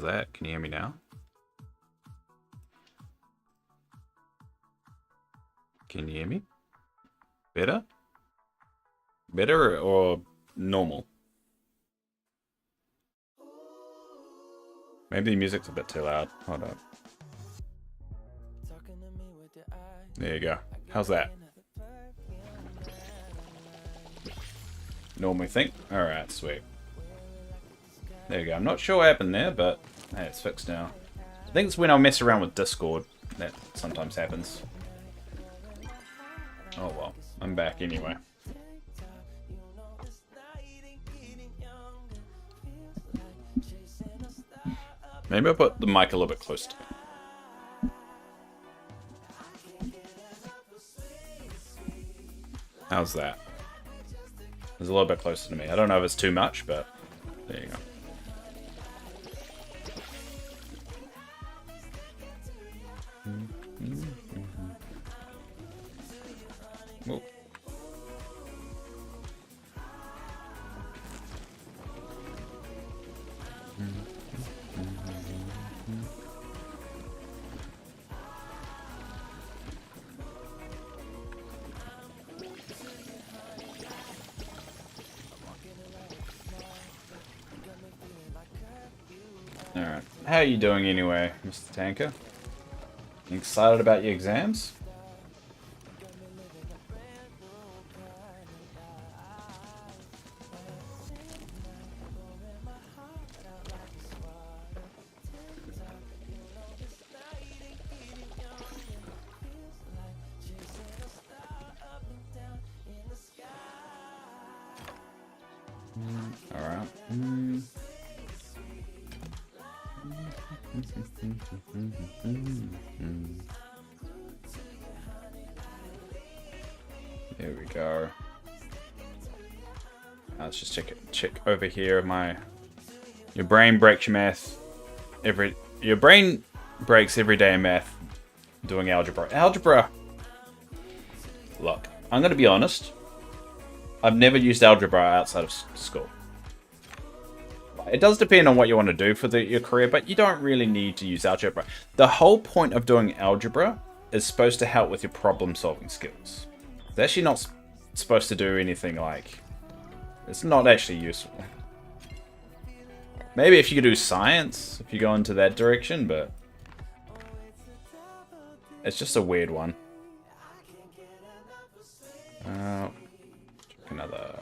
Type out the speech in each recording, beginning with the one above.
that? Can you hear me now? Can you hear me? Better? Better or normal? Maybe the music's a bit too loud. Hold on. There you go. How's that? Normally think? Alright, sweet. There you go. I'm not sure what happened there, but hey, it's fixed now. I think it's when I mess around with Discord that sometimes happens. Oh well, I'm back anyway. Maybe I'll put the mic a little bit closer to me. How's that? It's a little bit closer to me. I don't know if it's too much, but there you go. Whoa. Alright, how are you doing anyway, Mr. Tanker? Excited about your exams? Alright. There we go. Let's just check over here. Your brain breaks your math your brain breaks every day in math doing algebra. Algebra. Look, I'm gonna be honest. I've never used algebra outside of school. It does depend on what you want to do for your career, but you don't really need to use algebra. The whole point of doing algebra is supposed to help with your problem-solving skills. It's actually not supposed to do anything like... It's not actually useful. Maybe if you could do science, if you go into that direction, but... It's just a weird one. Check another...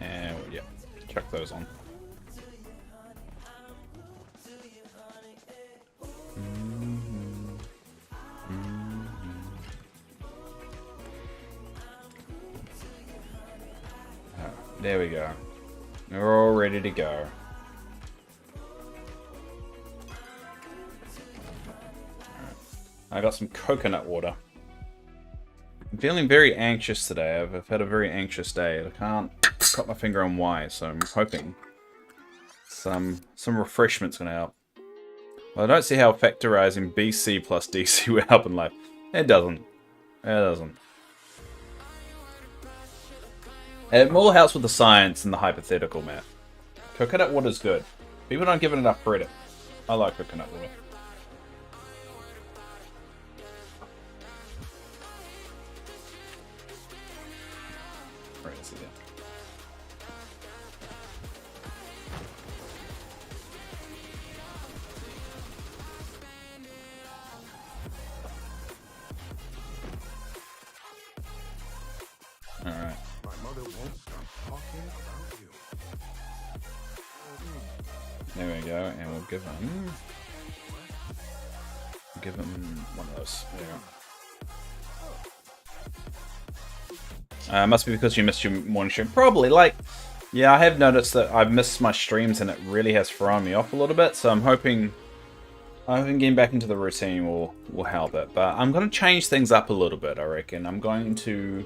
And yeah, chuck those on. There we go. We're all ready to go. I got some coconut water. I'm feeling very anxious today. I've had a very anxious day. I can't put my finger on why, so I'm hoping some refreshment's gonna help. Well, I don't see how factorizing BC plus DC would help in life. It doesn't. It doesn't. It more helps with the science and the hypothetical math. Coconut water's good. People don't give it enough credit. I like coconut water. Alright. There we go, and we'll give him one of those. There you go. Must be because you missed your morning stream. Probably. Like, yeah, I have noticed that I've missed my streams and it really has thrown me off a little bit. So I'm hoping getting back into the routine will help it. But I'm going to change things up a little bit, I reckon. I'm going to...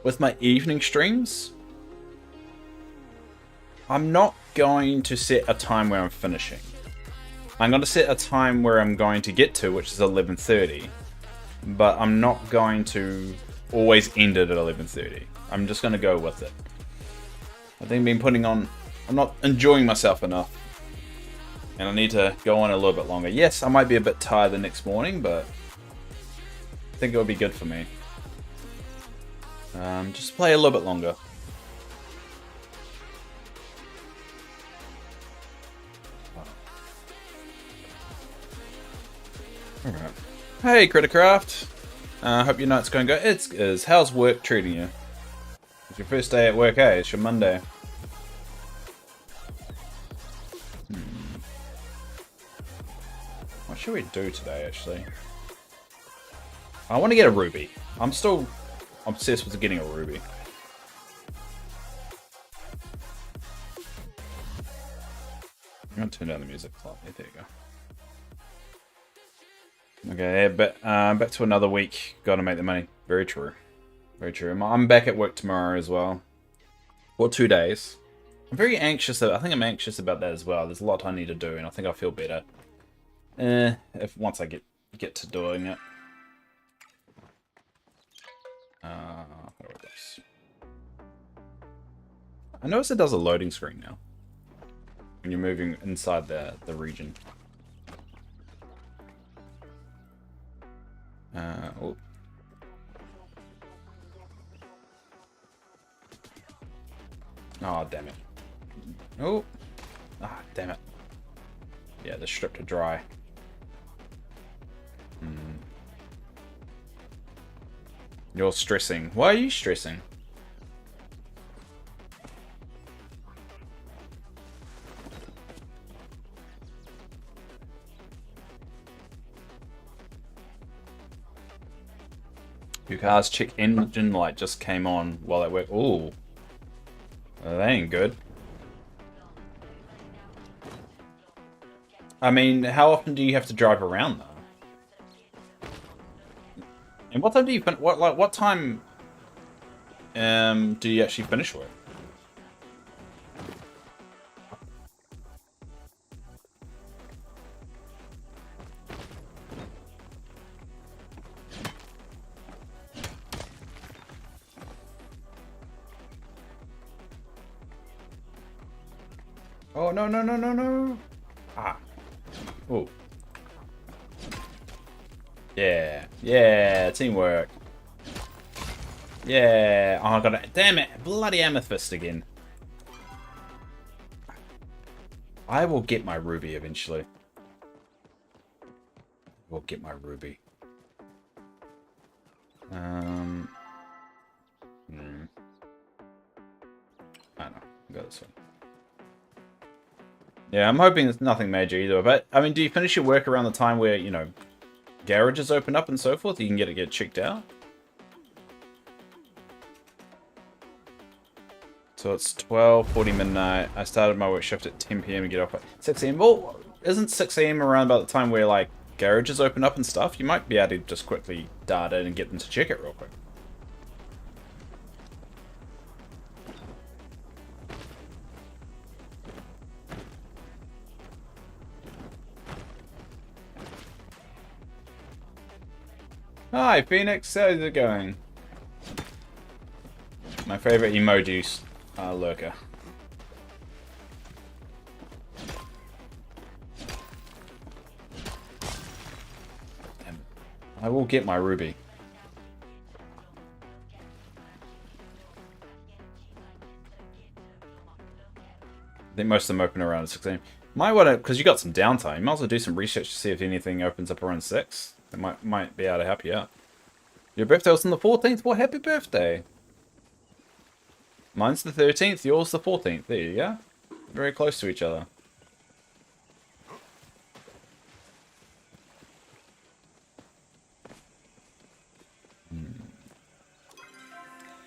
With my evening streams, I'm not going to set a time where I'm finishing. I'm going to set a time where I'm going to get to, which is 11:30. But I'm not going to always ended at 11:30. I'm just gonna go with it. I think I've been putting on... I'm not enjoying myself enough. And I need to go on a little bit longer. Yes, I might be a bit tired the next morning, but I think it would be good for me. Just play a little bit longer. Alright. Hey, Criticraft. Hope your night's going good. It is. How's work treating you? It's your first day at work, eh? It's your Monday. What should we do today, actually? I want to get a ruby. I'm still obsessed with getting a ruby. I'm going to turn down the music slightly. There you go. Okay, but back to another week. Got to make the money. Very true. Very true. I'm back at work tomorrow as well. For 2 days. I'm very anxious. I think I'm anxious about that as well. There's a lot I need to do, and I think I'll feel better if once I get to doing it. I notice it does a loading screen now when you're moving inside the region. Oh. Oh, damn it. Oh. Ah, damn it. Yeah, the strip to dry. You're stressing. Why are you stressing? Your car's check engine light just came on while at work. Ooh. Well, that ain't good. I mean, how often do you have to drive around though? And what time do you what time do you actually finish work? Oh no no no no no! Ah. Oh. Yeah, yeah, teamwork. Yeah, oh, I got it. Damn it, bloody amethyst again. I will get my ruby eventually. We'll get my ruby. I don't know. Go this way. Yeah, I'm hoping it's nothing major either. But I mean, do you finish your work around the time where, you know, garages open up and so forth? You can get checked out. So it's 12:40 midnight. I started my work shift at 10 PM and get off at 6 AM. Well, isn't 6 AM around about the time where like garages open up and stuff? You might be able to just quickly dart in and get them to check it real quick. Hi, Phoenix. How's it going? My favorite emojis, lurker. Damn. I will get my ruby. I think most of them open around at 6 AM. Might want to, because you got some downtime, you might also do some research to see if anything opens up around 6. It might be able to help you out. Your birthday was on the 14th? Well, happy birthday. Mine's the 13th, yours the 14th. There you go. Very close to each other.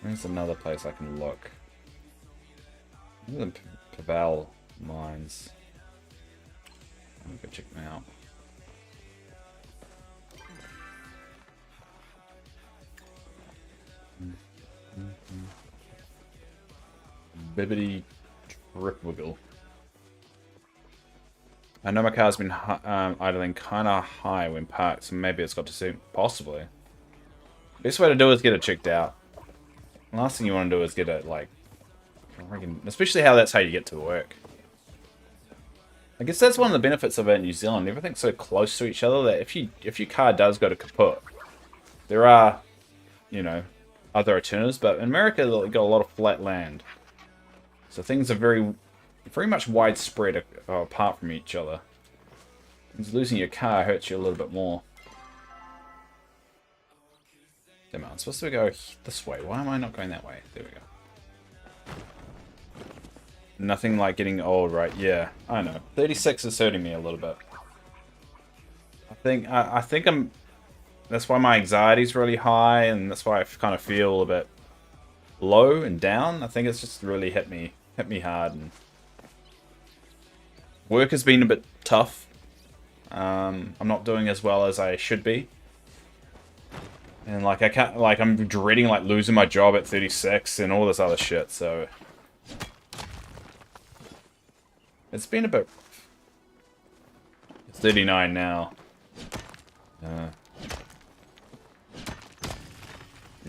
There's another place I can look. The Pavel mines. Let me go check them out. Bibbidi Tripwiggle. I know my car's been idling kind of high when parked, so maybe it's got to suit. Possibly. Best way to do it is get it checked out. The last thing you want to do is get it, like... Especially that's how you get to work. I guess that's one of the benefits of it in New Zealand. Everything's so close to each other that if your car does go to kaput, there are, you know, other alternatives. But in America, they've got a lot of flat land. So things are very much widespread apart from each other. Losing your car hurts you a little bit more. Damn it, I'm supposed to go this way. Why am I not going that way? There we go. Nothing like getting old, right? Yeah, I know. 36 is hurting me a little bit. I think I'm... That's why my anxiety's really high, and that's why I kind of feel a bit low and down. I think it's just really hit me hard, and work has been a bit tough. I'm not doing as well as I should be. And like I'm dreading like losing my job at 36 and all this other shit, so it's been a bit... It's 39 now.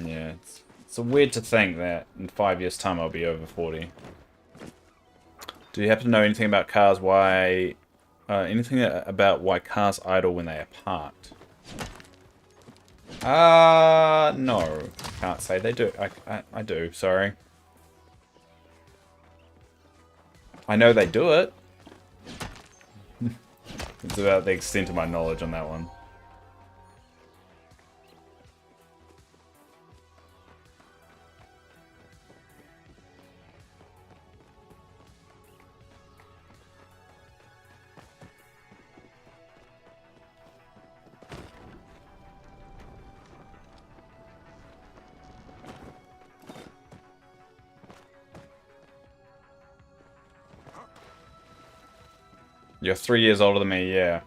Yeah, it's weird to think that in 5 years' time I'll be over 40. Do you happen to know anything about cars? Anything about why cars idle when they are parked? No. Can't say they do. I do, sorry. I know they do it. It's about the extent of my knowledge on that one. You're 3 years older than me, yeah.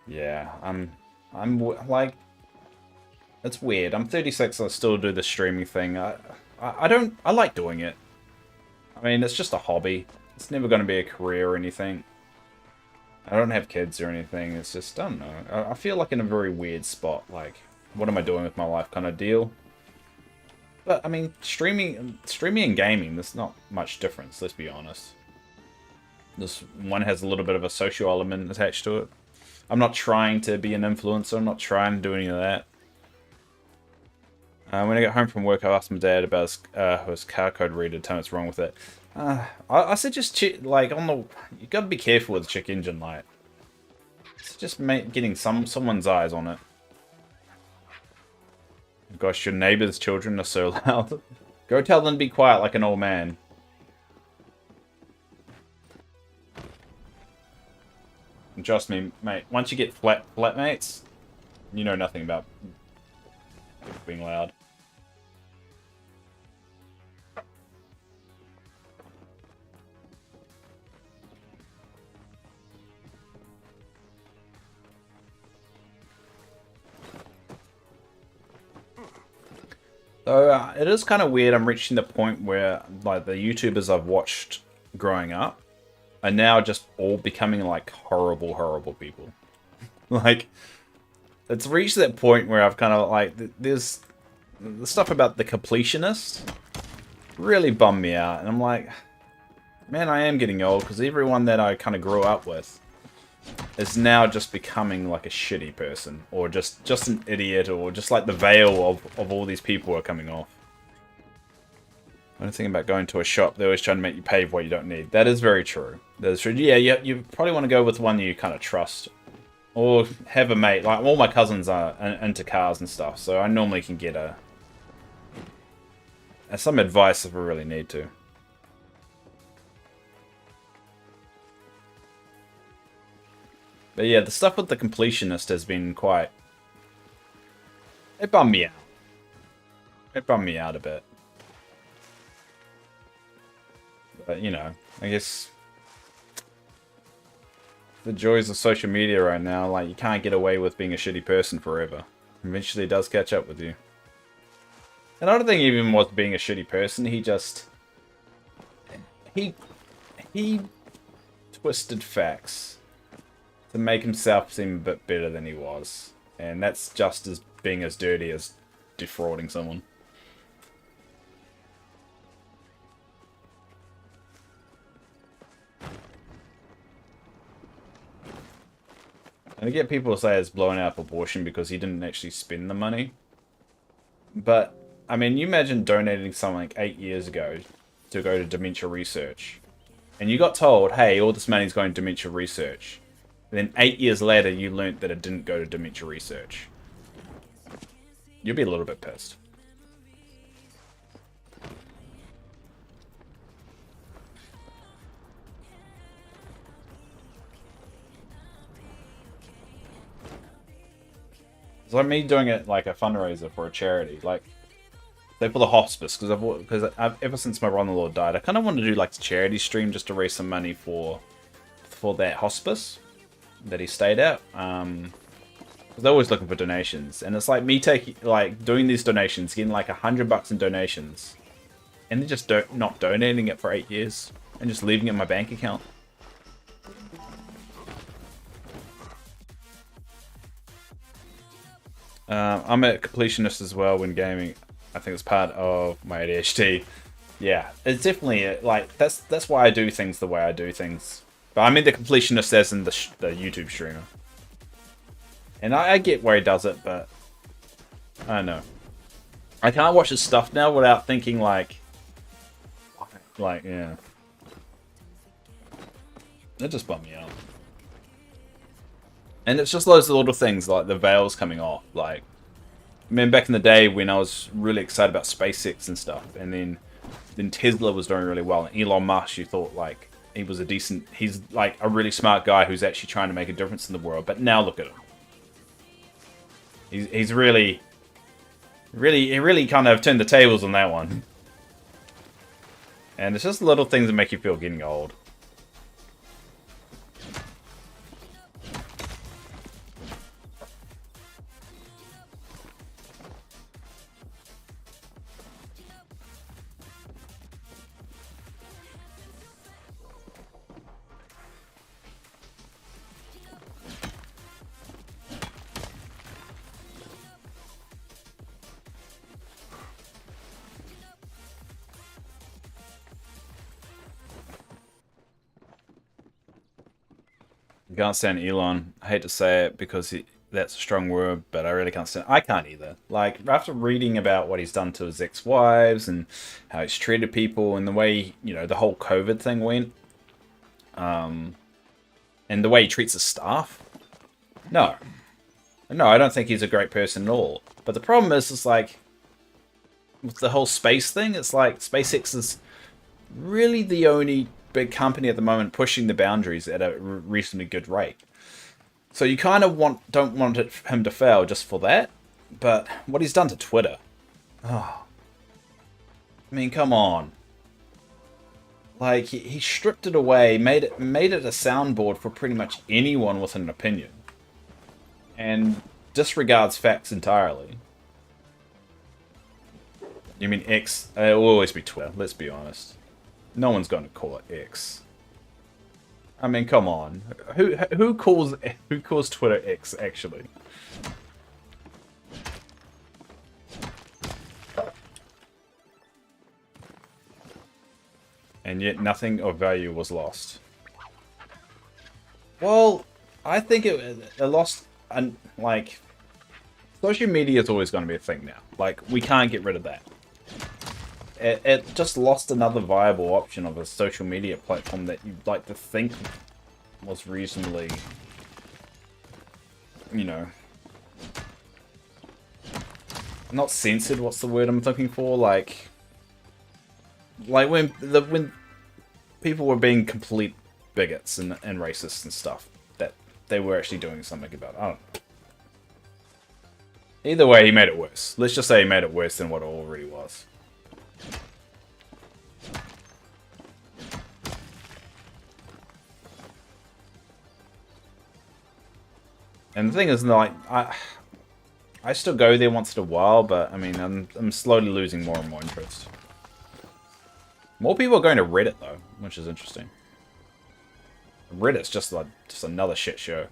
Yeah, I'm like, it's weird. I'm 36 and I still do the streaming thing. I like doing it. I mean, it's just a hobby. It's never going to be a career or anything. I don't have kids or anything. It's just, I don't know. I feel like in a very weird spot. Like, what am I doing with my life kind of deal. But, I mean, streaming and gaming, there's not much difference, let's be honest. This one has a little bit of a social element attached to it. I'm not trying to be an influencer. I'm not trying to do any of that. When I got home from work, I asked my dad about his car code reader. Tell me what's wrong with it. I said just check, like on the. You got to be careful with the check engine light. It's just getting someone's eyes on it. Gosh, your neighbor's children are so loud. Go tell them to be quiet like an old man. And trust me, mate, once you get flatmates, you know nothing about being loud. So it is kind of weird. I'm reaching the point where like the YouTubers I've watched growing up are now just all becoming like horrible, horrible people. Like, it's reached that point where I've kind of like, there's the stuff about the completionist really bummed me out. And I'm like, man, I am getting old because everyone that I kind of grew up with is now just becoming like a shitty person or just an idiot or just like the veil of all these people are coming off. When I think about going to a shop, they're always trying to make you pay for what you don't need. That is very true. That is true. Yeah, you probably want to go with one that you kind of trust. Or have a mate. Like, all my cousins are into cars and stuff, so I normally can get some advice if I really need to. But yeah, the stuff with the completionist has been quite... It bummed me out. It bummed me out a bit. But, you know, I guess the joys of social media right now, like, you can't get away with being a shitty person forever. Eventually it does catch up with you. And I don't think he even was being a shitty person, he just... He twisted facts to make himself seem a bit better than he was. And that's just as being as dirty as defrauding someone. And I get people to say it's blown out of proportion because he didn't actually spend the money. But, I mean, you imagine donating something like 8 years ago to go to dementia research. And you got told, hey, all this money's going to dementia research. And then 8 years later, you learnt that it didn't go to dementia research. You'll be a little bit pissed. It's like me doing it like a fundraiser for a charity, like say for the hospice, because I've ever since my brother-in-law died, I kind of want to do like the charity stream just to raise some money for that hospice that he stayed at. They're always looking for donations, and it's like me doing these donations, getting like $100 in donations, and then just not donating it for 8 years and just leaving it in my bank account. I'm a completionist as well when gaming. I think it's part of my ADHD. Yeah, it's definitely like that's why I do things the way I do things. But I mean the completionist as in the YouTube streamer. And I get where he does it, but I don't know. I can't watch his stuff now without thinking like yeah. That just bummed me out. And it's just loads of little things, like the veils coming off. Like, I mean, back in the day when I was really excited about SpaceX and stuff, and then Tesla was doing really well, and Elon Musk, you thought, like, he's like a really smart guy who's actually trying to make a difference in the world. But now look at him. He's really kind of turned the tables on that one. And it's just little things that make you feel getting old. Can't stand Elon. I hate to say it because that's a strong word, but I really can't stand. I can't either. Like after reading about what he's done to his ex-wives and how he's treated people and the way the whole COVID thing went, and the way he treats his staff. No, I don't think he's a great person at all. But the problem is, it's like with the whole space thing. It's like SpaceX is really the only big company at the moment pushing the boundaries at a reasonably good rate. So you kind of don't want him to fail just for that. But what he's done to Twitter, I mean, come on. Like he stripped it away, made it a soundboard for pretty much anyone with an opinion, and disregards facts entirely. You mean X? It will always be Twitter. Let's be honest. No one's going to call it X. I mean, come on. Who calls Twitter X actually? And yet nothing of value was lost. Well, I think it lost. And like, social media is always going to be a thing now. Like, we can't get rid of that. It just lost another viable option of a social media platform that you'd like to think was reasonably, not censored. What's the word I'm looking for? Like when people were being complete bigots and racists and stuff, that they were actually doing something about it. I don't know. Either way, he made it worse. Let's just say he made it worse than what it already was. And the thing is, like, I still go there once in a while, but I mean, I'm slowly losing more and more interest. More people are going to Reddit though, which is interesting. Reddit's just another shit show.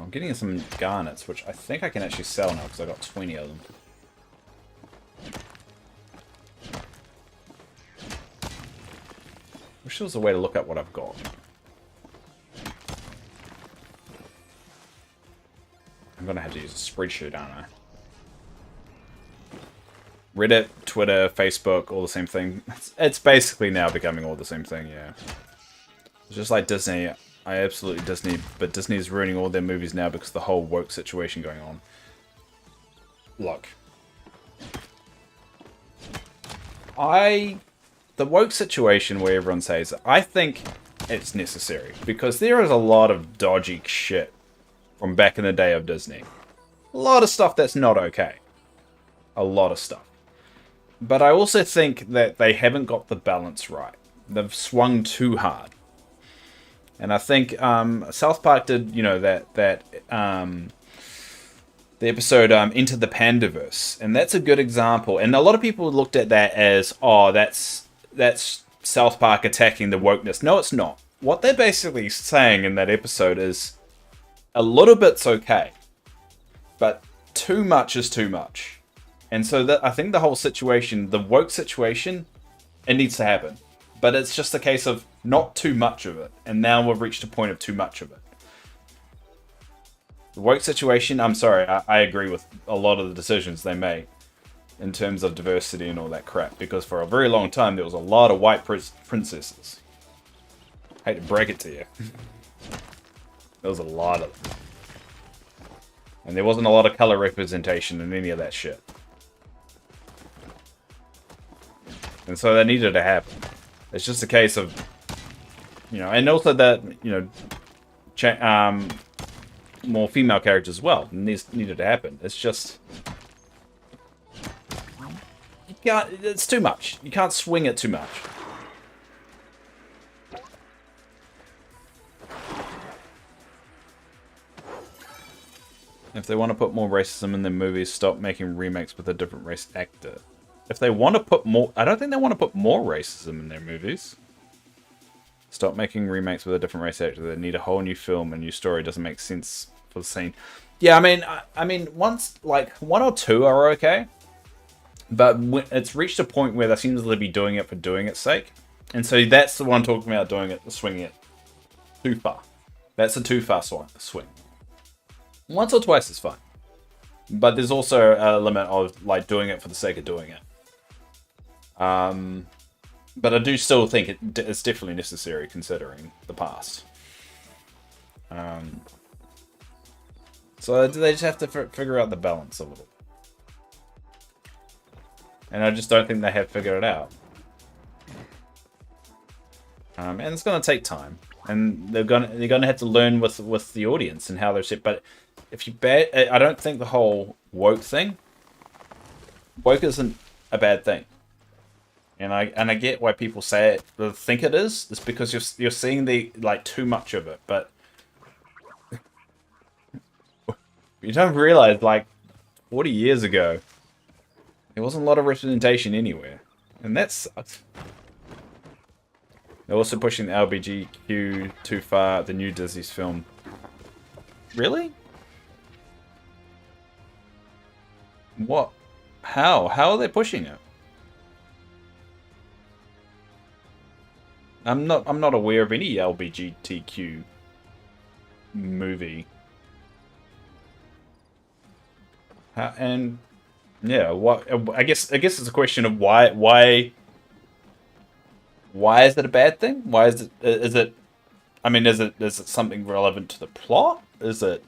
I'm getting some garnets, which I think I can actually sell now because I got 20 of them. Wish there was a way to look at what I've got. I'm gonna have to use a spreadsheet, aren't I? Reddit, Twitter, Facebook, all the same thing. It's basically now becoming all the same thing, yeah. It's just like Disney. I absolutely Disney, but Disney is ruining all their movies now because of the whole woke situation going on. Look. The woke situation where everyone says, I think it's necessary. Because there is a lot of dodgy shit from back in the day of Disney. A lot of stuff that's not okay. A lot of stuff. But I also think that they haven't got the balance right. They've swung too hard. And I think South Park did, you know, the episode Into the Pandaverse, and that's a good example. And a lot of people looked at that as, oh, that's South Park attacking the wokeness. No, it's not. What they're basically saying in that episode is a little bit's okay, but too much is too much. And so that I think the whole situation, the woke situation, it needs to happen. But it's just a case of not too much of it. And now we've reached a point of too much of it. The woke situation, I'm sorry, I agree with a lot of the decisions they made in terms of diversity and all that crap. Because for a very long time, there was a lot of white princesses. I hate to break it to you. There was a lot of them. And there wasn't a lot of color representation in any of that shit. And so that needed to happen. It's just a case of, you know, and also that, you know, more female characters as well. Needed to happen. It's just, you can't, it's too much. You can't swing it too much. If they want to put more racism in their movies, stop making remakes with a different race actor. If they want to put more... I don't think they want to put more racism in their movies. Stop making remakes with a different race actor. They need a whole new film. A new story doesn't make sense for the scene. Yeah, I mean, once... Like, one or two are okay. But it's reached a point where they seem to be doing it for doing its sake. And so that's the one talking about doing it, swinging it too far. That's a too far swing. Once or twice is fine. But there's also a limit of, like, doing it for the sake of doing it. But I do still think it's definitely necessary considering the past. So they just have to figure out the balance a little. And I just don't think they have figured it out. And it's going to take time. And they're gonna have to learn with the audience and how they're set. But if you I don't think the whole woke thing. Woke isn't a bad thing. And I get why people say it, think it is. It's because you're seeing too much of it, but you don't realize 40 years ago there wasn't a lot of representation anywhere, and that sucks. They're also pushing the LGBTQ too far. The new Disney's film. Really? What? How? How are they pushing it? I'm not aware of any LGBTQ movie. And yeah, I guess it's a question of why is it a bad thing? Why is it I mean, is it something relevant to the plot? Is it?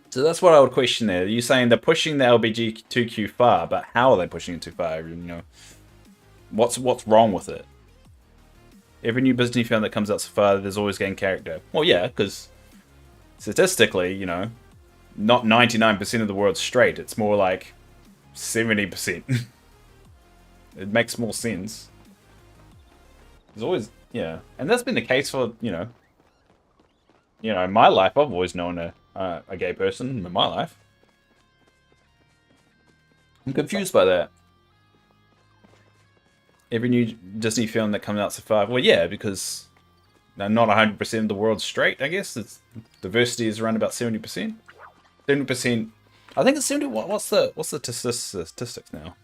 So that's what I would question there. You're saying they're pushing the LGBTQ far, but how are they pushing it too far? You know, what's wrong with it? Every new Disney film that comes out so far, there's always gay character. Well, yeah, because statistically, you know, not 99% of the world's straight. It's more like 70%. It makes more sense. There's always, yeah, and that's been the case for in my life. I've always known a gay person in my life. I'm confused by that. Every new Disney film that comes out so far, well, yeah, because Now, not 100% of the world's straight, I guess. It's, diversity is around about 70%. 70%. I think it's 70. What's the statistics now?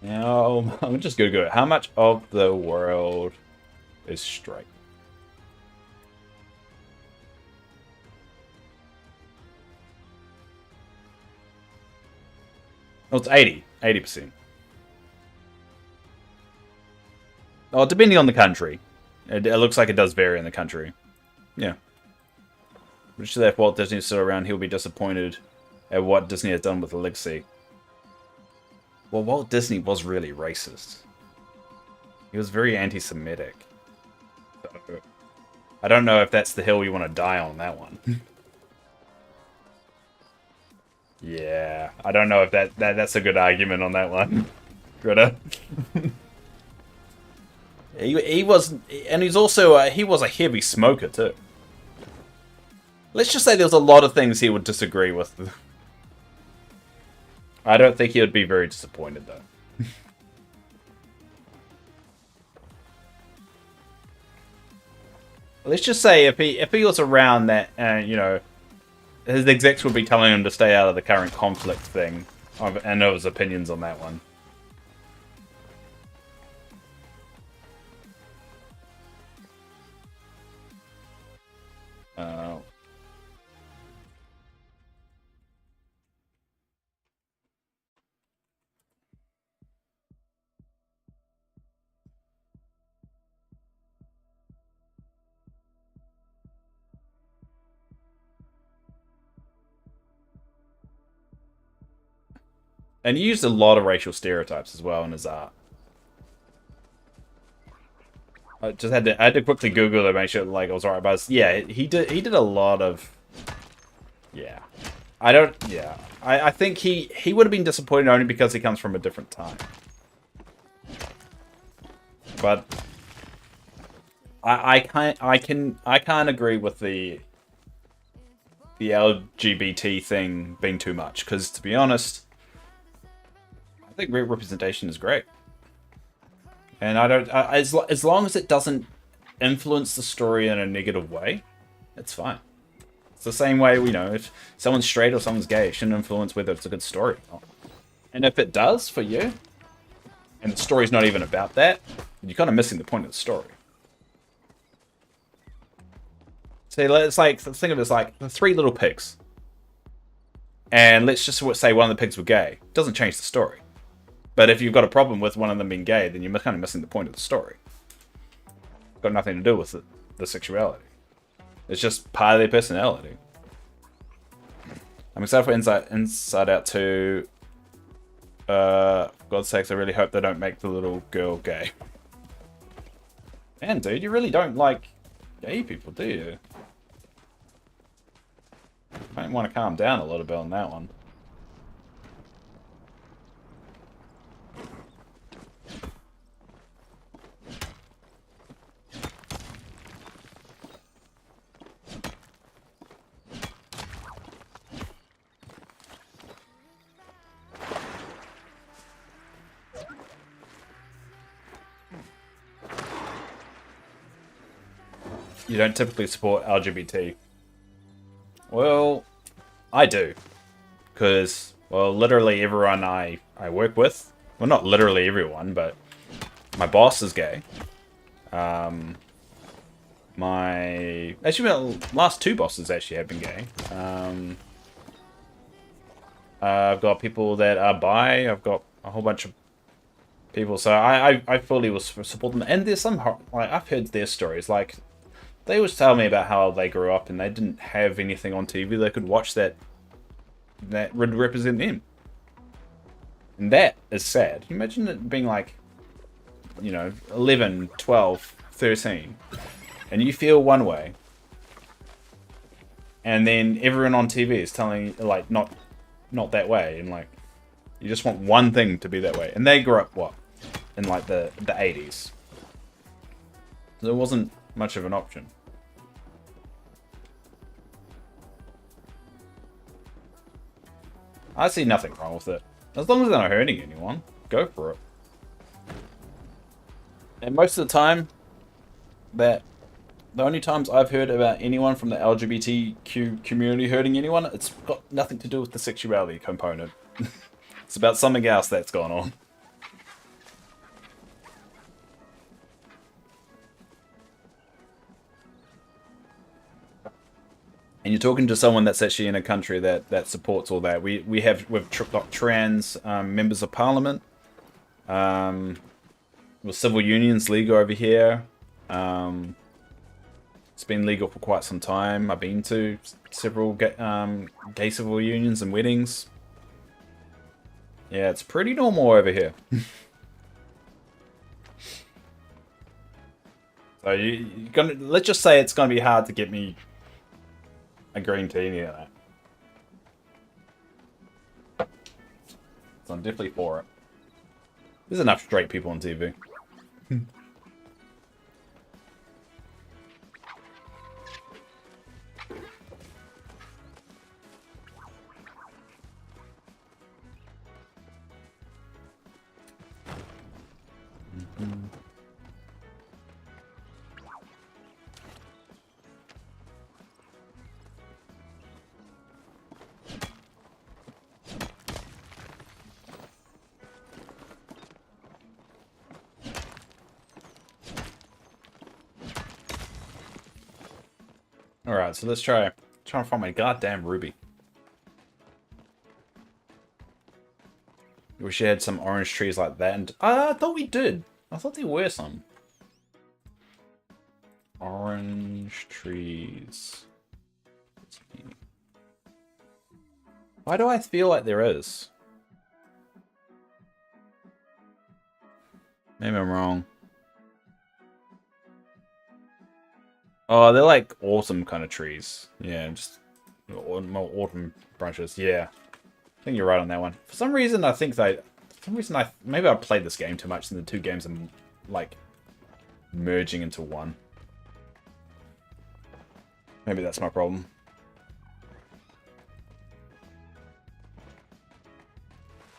Now, I'm just gonna go. How much of the world is straight? Oh, it's 80%. Oh, depending on the country. It looks like it does vary in the country. Yeah. Which if Walt Disney is still around, he'll be disappointed at what Disney has done with the legacy. Well, Walt Disney was really racist. He was very anti-Semitic. So, I don't know if that's the hill you want to die on that one. Yeah, I don't know if that's a good argument on that one. Greta. he was, and he's also he was a heavy smoker too. Let's just say there's a lot of things he would disagree with. I don't think he would be very disappointed though. Let's just say if he was around that, you know, his execs would be telling him to stay out of the current conflict thing. I know his opinions on that one. And he used a lot of racial stereotypes as well in his art. I had to quickly Google to make sure like I was alright, but yeah, he did a lot of. Yeah, I think he would have been disappointed only because he comes from a different time. But I can't agree with the LGBT thing being too much, because to be honest, I think representation is great. And I don't, as long as it doesn't influence the story in a negative way, it's fine. It's the same way, you know, if someone's straight or someone's gay, it shouldn't influence whether it's a good story or not. And if it does for you, and the story's not even about that, you're kind of missing the point of the story. So it's like, think of it as like the three little pigs. And let's just say one of the pigs were gay. It doesn't change the story. But if you've got a problem with one of them being gay, then you're kind of missing the point of the story. It's got nothing to do with the sexuality. It's just part of their personality. I'm excited for Inside Out 2. For God's sakes, I really hope they don't make the little girl gay. Man, dude, you really don't like gay people, do you? You might want to calm down a little bit on that one. You don't typically support LGBT. Well, I do. Because, well, literally everyone I work with, well, not literally everyone, but my boss is gay. Actually, my last two bosses actually have been gay. I've got people that are bi. I've got a whole bunch of people. So I fully will support them. And there's some, like, I've heard their stories, like, they always tell me about how they grew up and they didn't have anything on TV they could watch that would represent them. And that is sad. Imagine it being like, you know, 11, 12, 13, and you feel one way, and then everyone on TV is telling you, like, not that way, and like, you just want one thing to be that way. And they grew up, what, in like the 80s. So there wasn't much of an option. I see nothing wrong with it. As long as they're not hurting anyone, go for it. And most of the time, that the only times I've heard about anyone from the LGBTQ community hurting anyone, it's got nothing to do with the sexuality component. It's about something else that's gone on. And you're talking to someone that's actually in a country that supports all that. We've got trans members of parliament. With civil unions legal over here. It's been legal for quite some time. I've been to several gay civil unions and weddings. Yeah, it's pretty normal over here. So let's just say it's gonna be hard to get me agreeing to any of that. So I'm definitely for it. There's enough straight people on TV. Alright, so let's try and find my goddamn ruby. Wish you had some orange trees like that. And I thought we did. I thought there were some. Orange trees. Why do I feel like there is? Maybe I'm wrong. Oh, they're like autumn kind of trees. Yeah, just more autumn branches. Yeah. I think you're right on that one. For some reason, I think that... For some reason, maybe I played this game too much and the two games are, like, merging into one. Maybe that's my problem.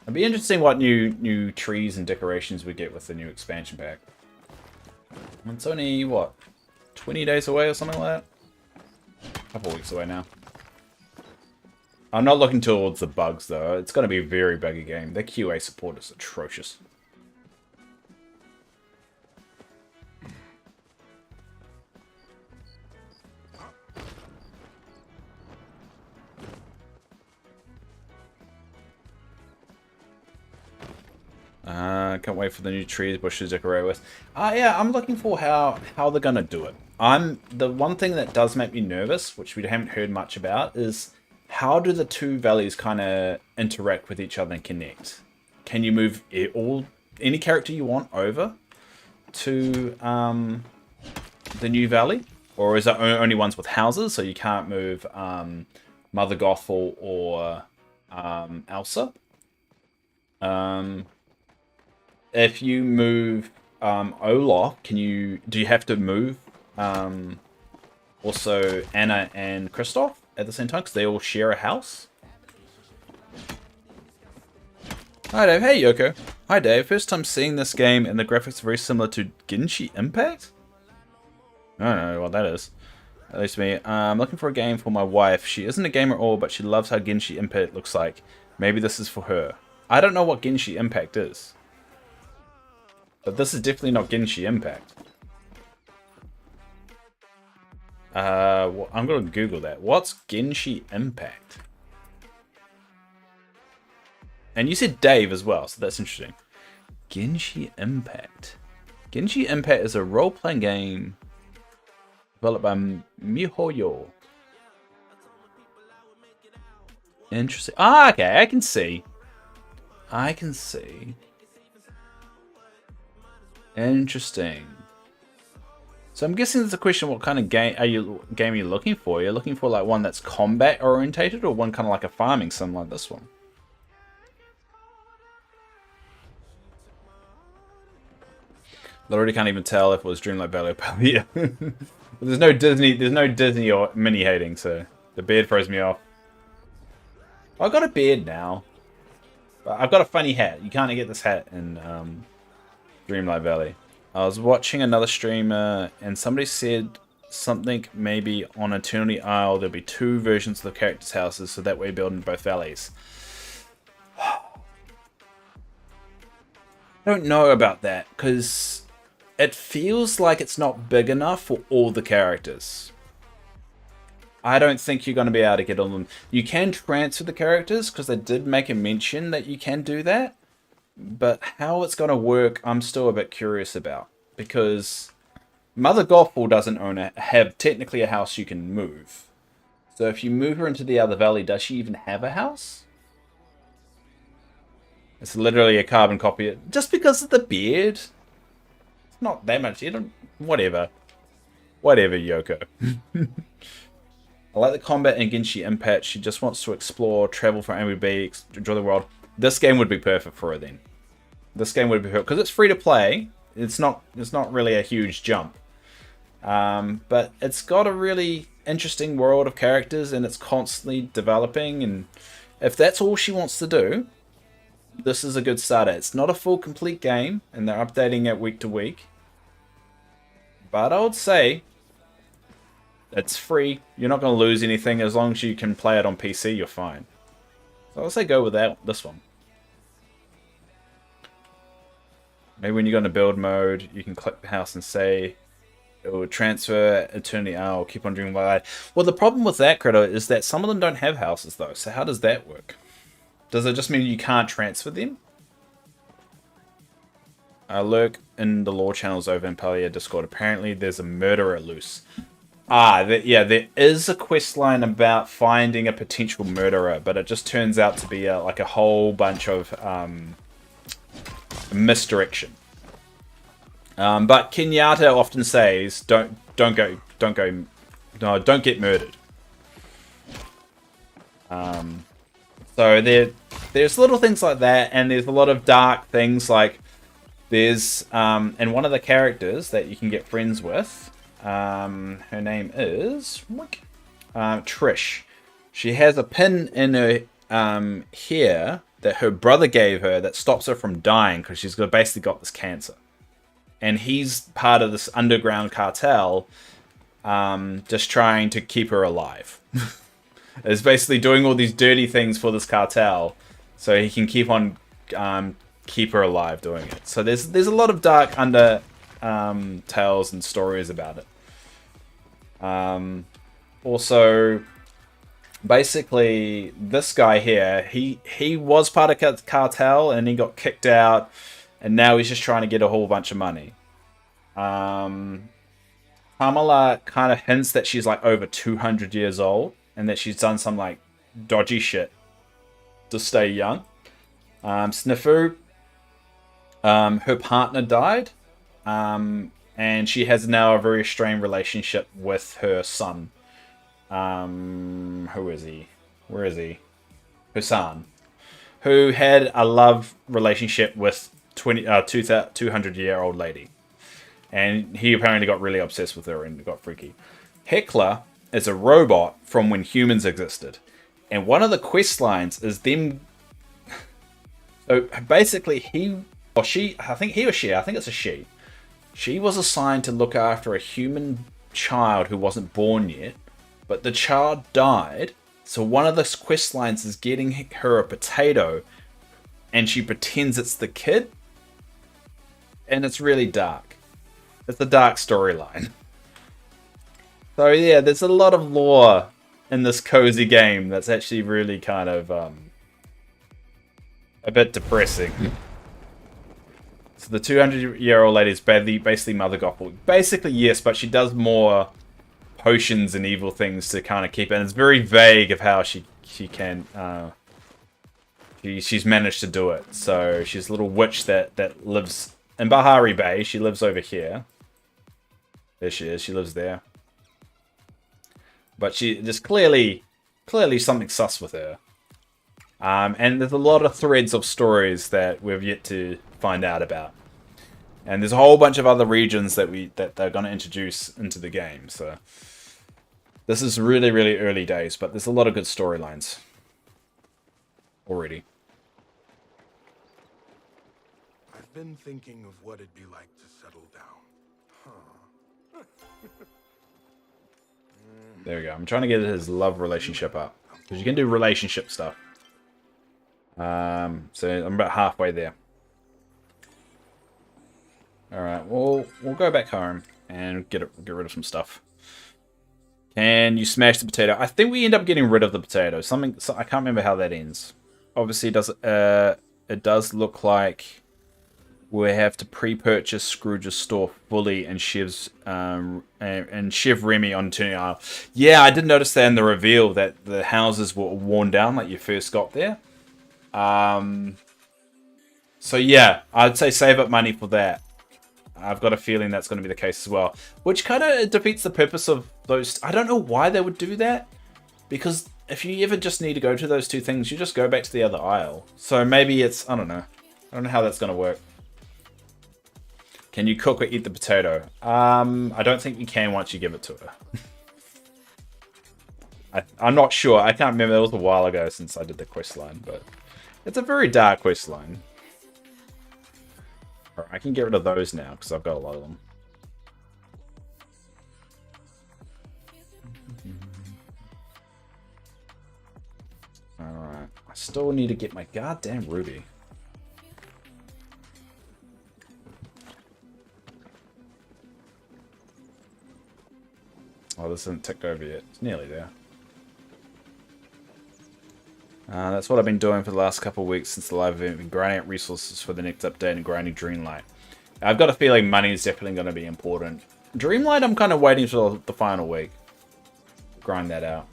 It'd be interesting what new trees and decorations we get with the new expansion pack. It's only, what, 20 days away or something like that? A couple weeks away now. I'm not looking towards the bugs, though. It's going to be a very buggy game. Their QA support is atrocious. Can't wait for the new trees, bushes to decorate with. Yeah, I'm looking for how they're going to do it. The one thing that does make me nervous, which we haven't heard much about, is how do the two valleys kind of interact with each other and connect? Can you move any character you want over to the new valley? Or is it only ones with houses, so you can't move Mother Gothel or Elsa? If you move Olaf, do you have to move also Anna and Kristoff at the same time, because they all share a house? Hi Dave, hey Yoko. Hi Dave, first time seeing this game and the graphics are very similar to Genshin Impact? I don't know what that is. At least me. I'm looking for a game for my wife. She isn't a gamer at all, but she loves how Genshin Impact looks like. Maybe this is for her. I don't know what Genshin Impact is. But this is definitely not Genshin Impact. I'm going to Google that. What's Genshin Impact? And you said Dave as well, so that's interesting. Genshin Impact. Genshin Impact is a role-playing game developed by MiHoYo. Interesting. Ah, okay, I can see. Interesting. So I'm guessing there's a question: what kind of game are you looking for? You're looking for like one that's combat orientated, or one kind of like a farming sim like this one? I already can't even tell if it was Dreamlight Valley or Palia. There's no Disney or mini hating, so the beard throws me off. I've got a beard now. But I've got a funny hat. You can't get this hat in Dreamlight Valley. I was watching another streamer and somebody said something maybe on Eternity Isle there'll be 2 versions of the characters' houses, so that way build in both valleys. I don't know about that, because it feels like it's not big enough for all the characters. I don't think you're going to be able to get all of them. You can transfer the characters, because they did make a mention that you can do that. But how it's going to work, I'm still a bit curious about. Because Mother Gothel doesn't have technically a house you can move. So if you move her into the other valley, does she even have a house? It's literally a carbon copy. Just because of the beard? It's not that much. You don't... Whatever. Whatever, Yoko. I like the combat in Genshin Impact. She just wants to explore, travel from MWB, enjoy the world. This game would be perfect for her then. This game would be perfect. Because it's free to play. It's not really a huge jump. But it's got a really interesting world of characters, and it's constantly developing, and if that's all she wants to do, this is a good starter. It's not a full complete game, and they're updating it week to week, but I would say it's free. You're not going to lose anything. As long as you can play it on PC, you're fine. So I'll say go with this one. Maybe when you go into build mode, you can click the house and say it will transfer Eternity Isle, keep on dreaming by. Well, the problem with that, Critter, is that some of them don't have houses, though. So how does that work? Does it just mean you can't transfer them? Lurk in the lore channels over in Palia Discord. Apparently, there's a murderer loose. Yeah, there is a quest line about finding a potential murderer, but it just turns out to be like a whole bunch of misdirection. But Kenyatta often says, don't get murdered. So there's little things like that, and there's a lot of dark things, like there's and one of the characters that you can get friends with, her name is Trish. She has a pin in her hair that her brother gave her that stops her from dying because she's basically got this cancer. And he's part of this underground cartel, just trying to keep her alive. Is basically doing all these dirty things for this cartel, so he can keep on keep her alive doing it. So there's a lot of dark tales and stories about it. Also, basically, this guy here, he was part of cartel and he got kicked out. And now he's just trying to get a whole bunch of money. Kamala kind of hints that she's like over 200 years old. And that she's done some like dodgy shit to stay young. Snifu, her partner died. And she has now a very strained relationship with her son. Who is he? Where is he? Hassan. Who had a love relationship with 200-year-old lady, and he apparently got really obsessed with her and got freaky. Heckler is a robot from when humans existed, and one of the quest lines is them. So basically, he or she, I think it's a she. She was assigned to look after a human child who wasn't born yet, but the child died. So one of the quest lines is getting her a potato, and she pretends it's the kid. And it's really dark. It's a dark storyline. So yeah, there's a lot of lore in this cozy game that's actually really kind of a bit depressing. So the 200-year-old lady is basically Mother Gothel. Basically, yes, but she does more potions and evil things to kind of keep it. And it's very vague of how she can... she's managed to do it. So she's a little witch that lives... in Bahari Bay. She lives over here. There she is. She lives there. But there's clearly something sus with her. And there's a lot of threads of stories that we've yet to find out about. And there's a whole bunch of other regions that they're going to introduce into the game. So this is really, really early days, but there's a lot of good storylines already. I've been thinking of what it'd be like to settle down. Huh. There we go. I'm trying to get his love relationship up. Because you can do relationship stuff. So I'm about halfway there. Alright, we'll go back home and get rid of some stuff. Can you smash the potato? I think we end up getting rid of the potato. I can't remember how that ends. Obviously, it does look like we have to pre-purchase Scrooge's store fully and Shiv's and Shiv Remy on Turning Isle. Yeah, I did notice that in the reveal that the houses were worn down like you first got there. So yeah, I'd say save up money for that. I've got a feeling that's going to be the case as well. Which kind of defeats the purpose of those. I don't know why they would do that. Because if you ever just need to go to those two things, you just go back to the other aisle. So maybe it's, I don't know. I don't know how that's going to work. Can you cook or eat the potato? I don't think you can once you give it to her. I'm not sure. I can't remember. It was a while ago since I did the quest line. But it's a very dark quest line. I can get rid of those now because I've got a lot of them. Alright. I still need to get my goddamn ruby. Oh, this isn't ticked over yet. It's nearly there. That's what I've been doing for the last couple of weeks since the live event. I've been grinding out resources for the next update and grinding Dreamlight. I've got a feeling money is definitely going to be important. Dreamlight, I'm kind of waiting for the final week. Grind that out.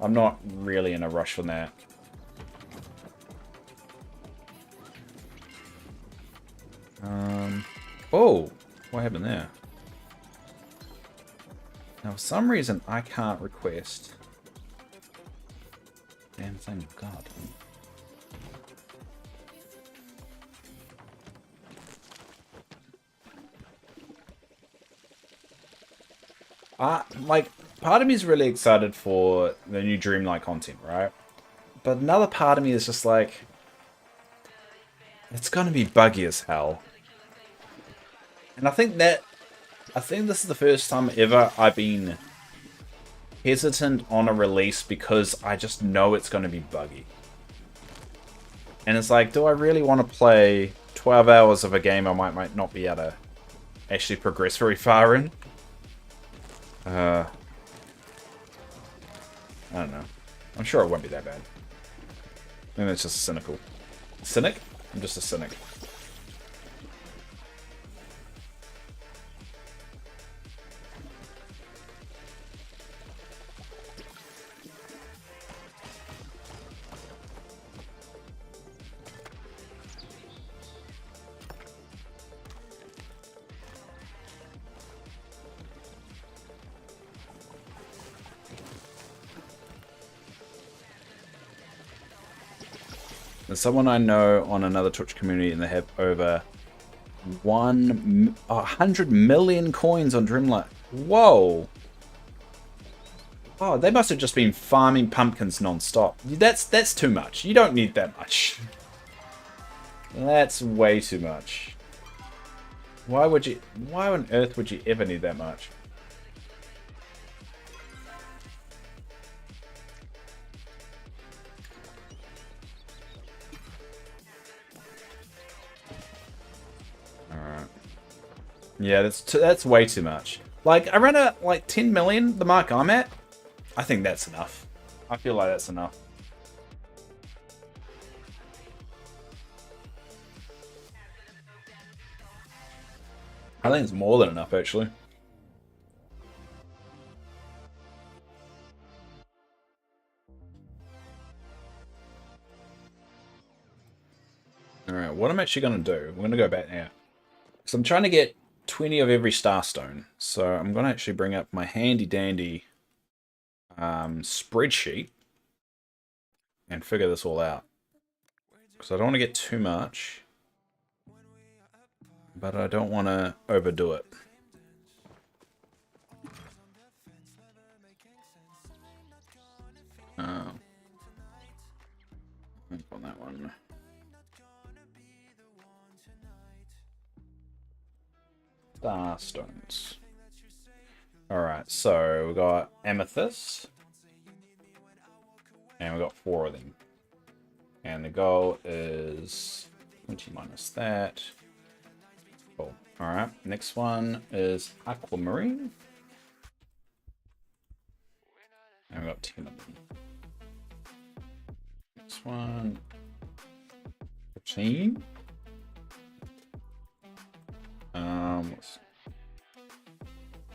I'm not really in a rush on that. Oh, what happened there? Now, for some reason, I can't request. Damn thing, God. Like, part of me is really excited for the new Dreamlight content, right? But another part of me is just like, it's gonna be buggy as hell. And I think this is the first time ever I've been hesitant on a release because I just know it's going to be buggy. And it's like, do I really want to play 12 hours of a game I might not be able to actually progress very far in? I don't know. I'm sure it won't be that bad. Maybe it's just cynical. Cynic? I'm just a cynic. There's someone I know on another Twitch community and they have over 100 million coins on Dreamlight. Whoa! Oh, they must have just been farming pumpkins non-stop. That's too much. You don't need that much. That's way too much. Why on earth would you ever need that much? Yeah, that's way too much. Like, around like 10 million, the mark I'm at, I think that's enough. I feel like that's enough. I think it's more than enough, actually. Alright, what I'm actually going to do, we're going to go back now. So I'm trying to get 20 of every starstone. So I'm going to actually bring up my handy dandy spreadsheet and figure this all out. Because I don't want to get too much, but I don't want to overdo it. Oh. On that one. Starstones. Alright, so we got amethyst. And we got 4 of them. And the goal is 20 minus that. Cool. Alright, next one is aquamarine. And we got 10 of them. Next one. 15.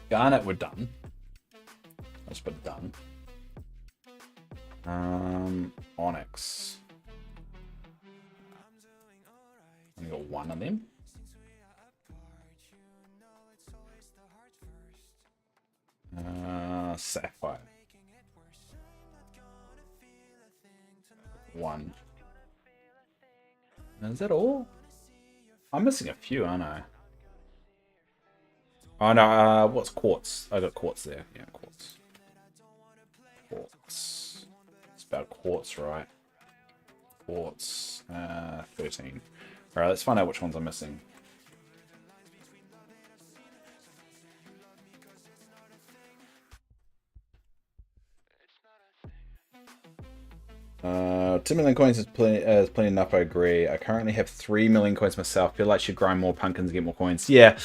Garnet, we're done. Let's put done. Onyx. Only got 1 of them. Sapphire. 1. Is that all? I'm missing a few, aren't I? Oh no, what's quartz? I got quartz there. Yeah, quartz. Quartz. It's about quartz, right? Quartz. 13. Alright, let's find out which ones I'm missing. $2 million coins is plenty enough, I agree. I currently have 3 million coins myself. Feel like I should grind more pumpkins and get more coins. Yeah.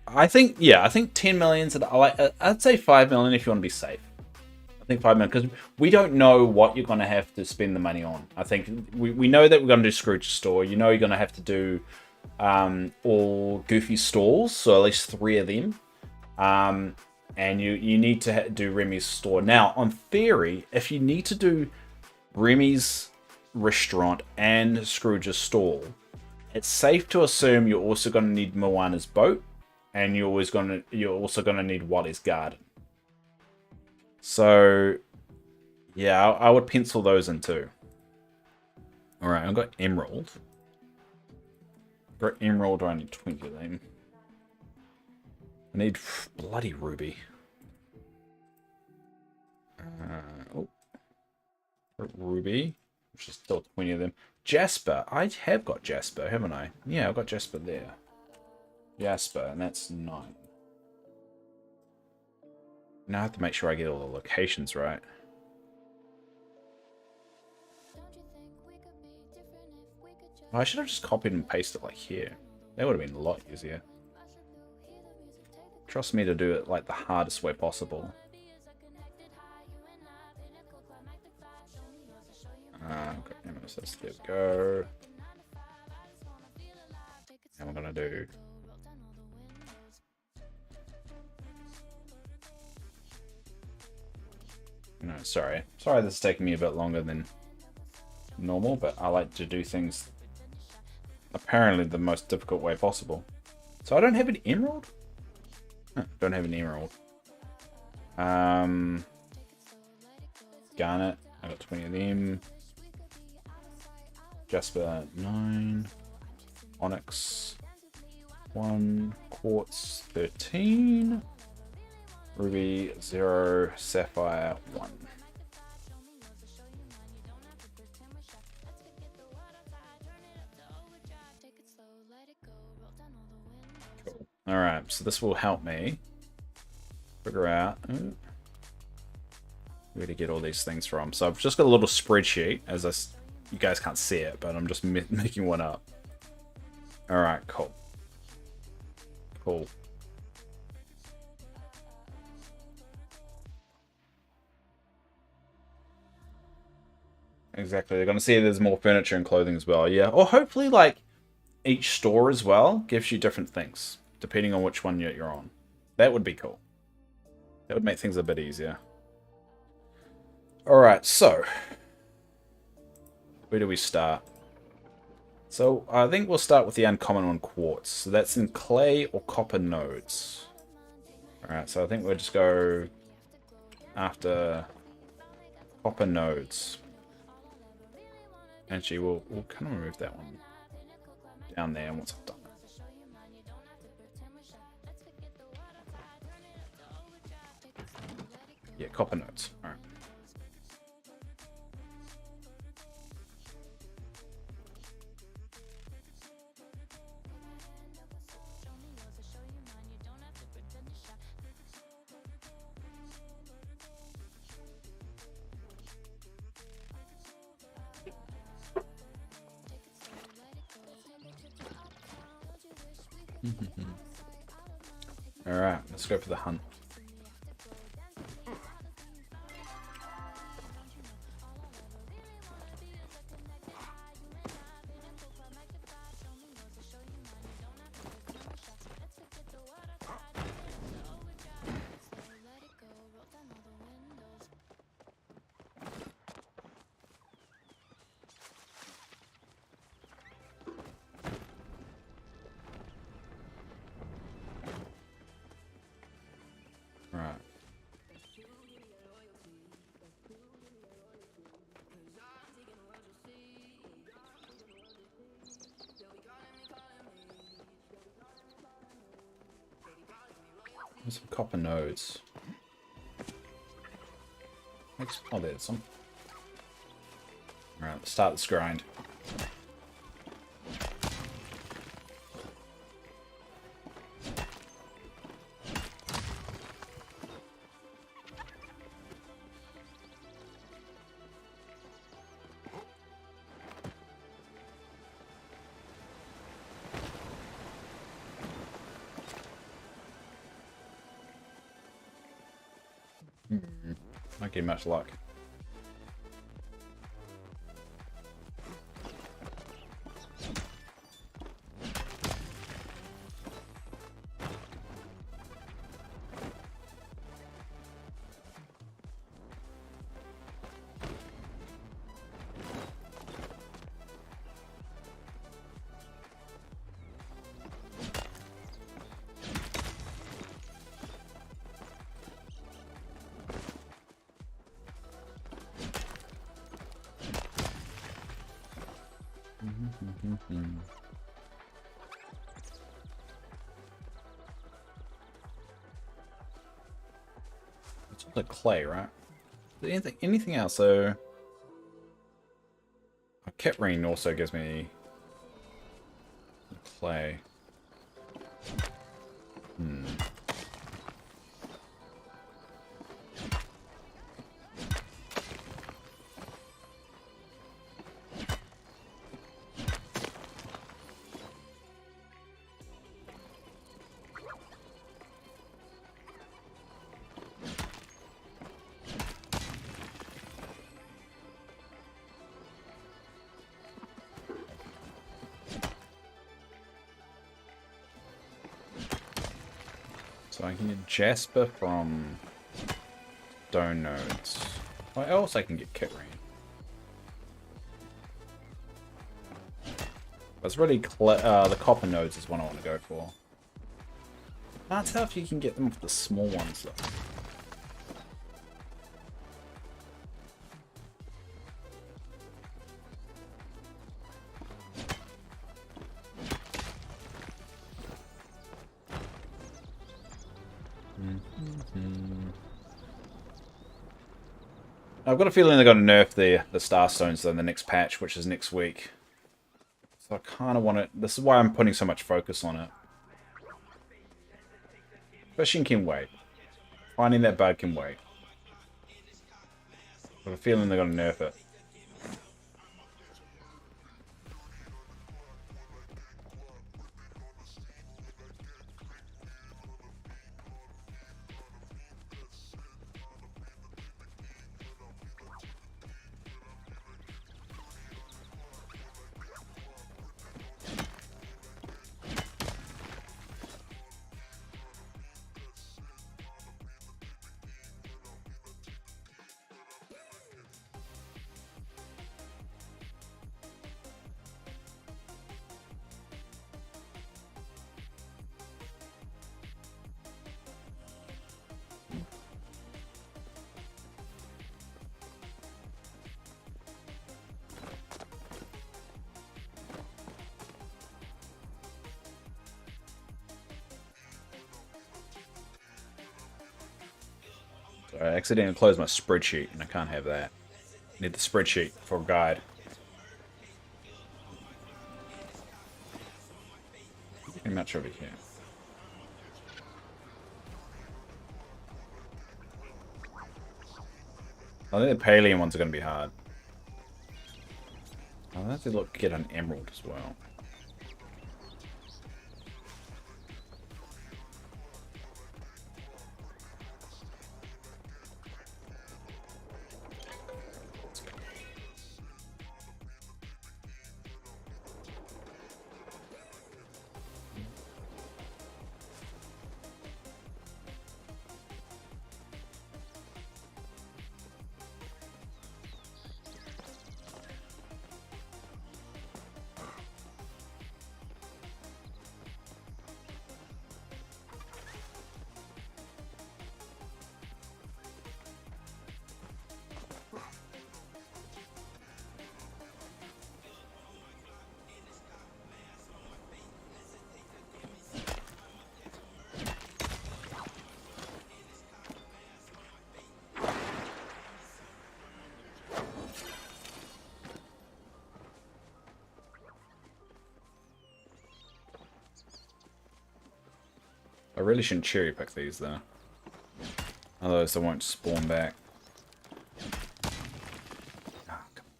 I think 10 millions. I'd say 5 million if you want to be safe. I think 5 million because we don't know what you're going to have to spend the money on. I think we know that we're going to do Scrooge store. You know you're going to have to do all Goofy stalls, so at least 3 of them. And you need to do Remy's store. Now, on theory, if you need to do Remy's restaurant and Scrooge's stall, it's safe to assume you're also going to need Moana's boat, and you're also going to need Wally's garden. So, yeah, I would pencil those in too. All right, I've got emerald. For emerald, I need 20 of them. I need bloody ruby. Ruby, which is still 20 of them. Jasper, I have got Jasper, haven't I? Yeah, I've got Jasper there. Jasper, and that's 9. Now I have to make sure I get all the locations right. I should have just copied and pasted it like here. That would have been a lot easier. Trust me to do it like the hardest way possible. Amethyst, there we go. And we're gonna do no, sorry this is taking me a bit longer than normal, but I like to do things apparently the most difficult way possible. So I don't have an emerald? Don't have an emerald. Garnet, I got 20 of them. Jasper 9. Onyx 1. Quartz 13. Ruby 0. Sapphire 1. Cool. Alright, so this will help me figure out where to get all these things from. So I've just got a little spreadsheet, you guys can't see it, but I'm just making one up. Alright, cool. Cool. Exactly, they're going to see there's more furniture and clothing as well, yeah. Or hopefully, like, each store as well gives you different things, depending on which one you're on. That would be cool. That would make things a bit easier. Alright, so where do we start? So I think we'll start with the uncommon one, quartz. So that's in clay or copper nodes. Alright, so I think we'll just go after copper nodes. Actually, we'll kind of remove that one down there once I've done it. Yeah, copper nodes. Alright. Alright, let's go for the hunt. Right. There's some copper nodes. Oh, there's some. Alright, let's start this grind. Not getting much luck. It's all the clay, right? Anything else? So, a kit ring also gives me clay. So I can get Jasper from stone nodes. What else I can get kit ring? It's really the copper nodes is what I want to go for. Can't tell if you can get them with the small ones though. I've got a feeling they're going to nerf the star stones though in the next patch, which is next week. So I kind of want it. This is why I'm putting so much focus on it. Fishing can wait. Finding that bug can wait. I have a feeling they're going to nerf it. I accidentally closed my spreadsheet, and I can't have that. I need the spreadsheet for a guide. Pretty much over here. I think the Paleo ones are going to be hard. I'll have to get an emerald as well. I really shouldn't cherry pick these though. Otherwise they won't spawn back. Ah, come on.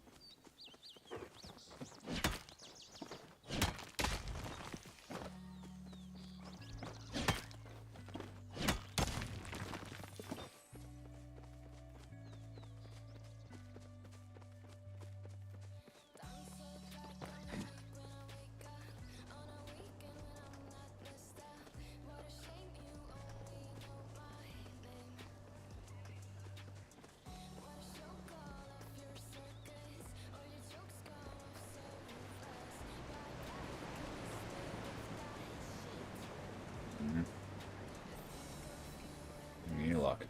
Any luck.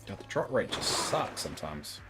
God, the drop rate just sucks sometimes.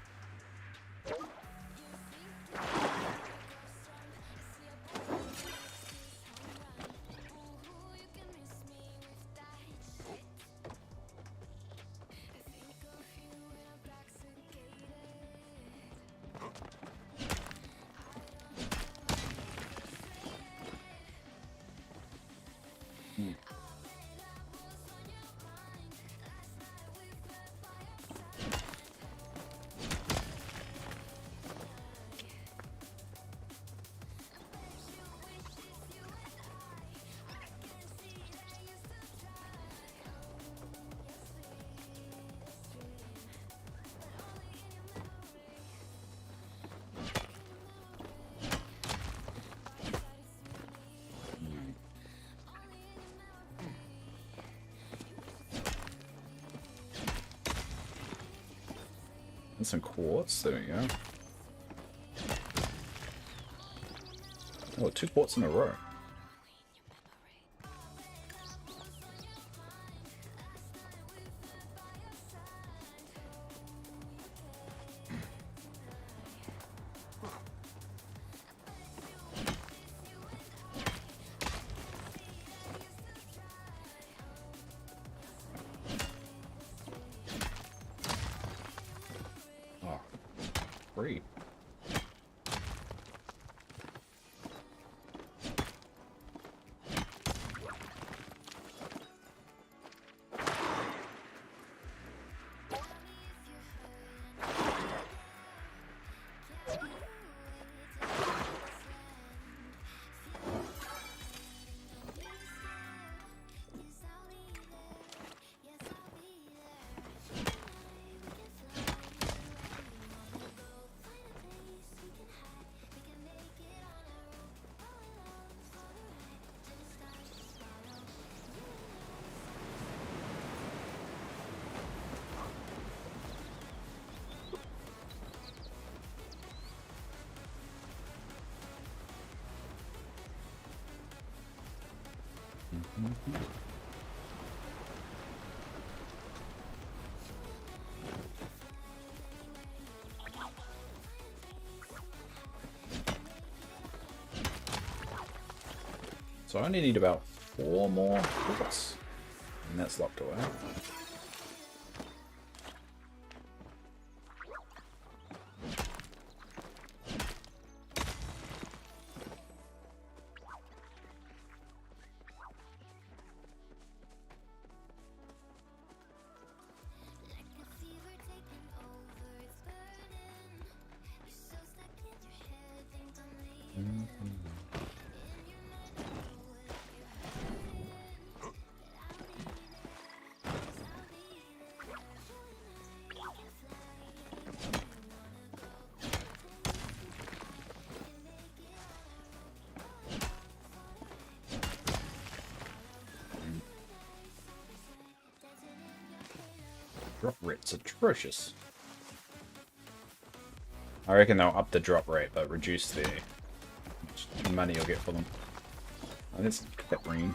And some quartz, there we go. Oh, 2 quartz in a row. Oh, free. So I only need about 4 more quartz, and that's locked away. Drop rate's atrocious. I reckon they'll up the drop rate, but reduce the money you'll get for them. Oh, there's that green.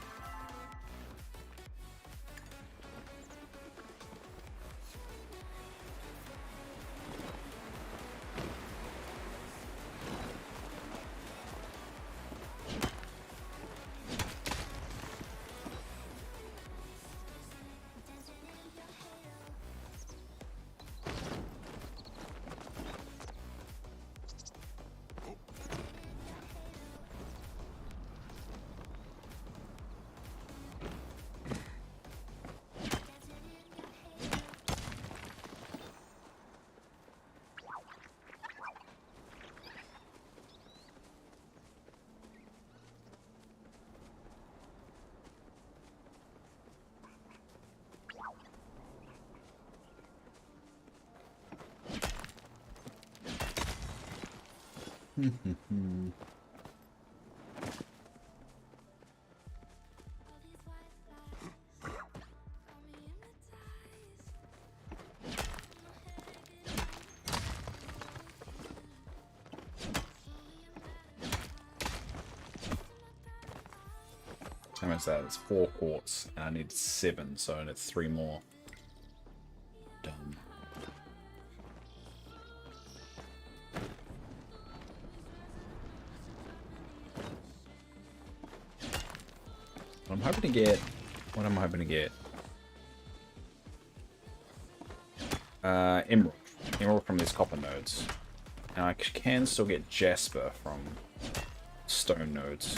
How much is that? It's 4 quartz, and I need 7, so it's 3 more. Done. What I'm hoping to get. What am I hoping to get? Emerald. Emerald from these copper nodes. And I can still get Jasper from stone nodes.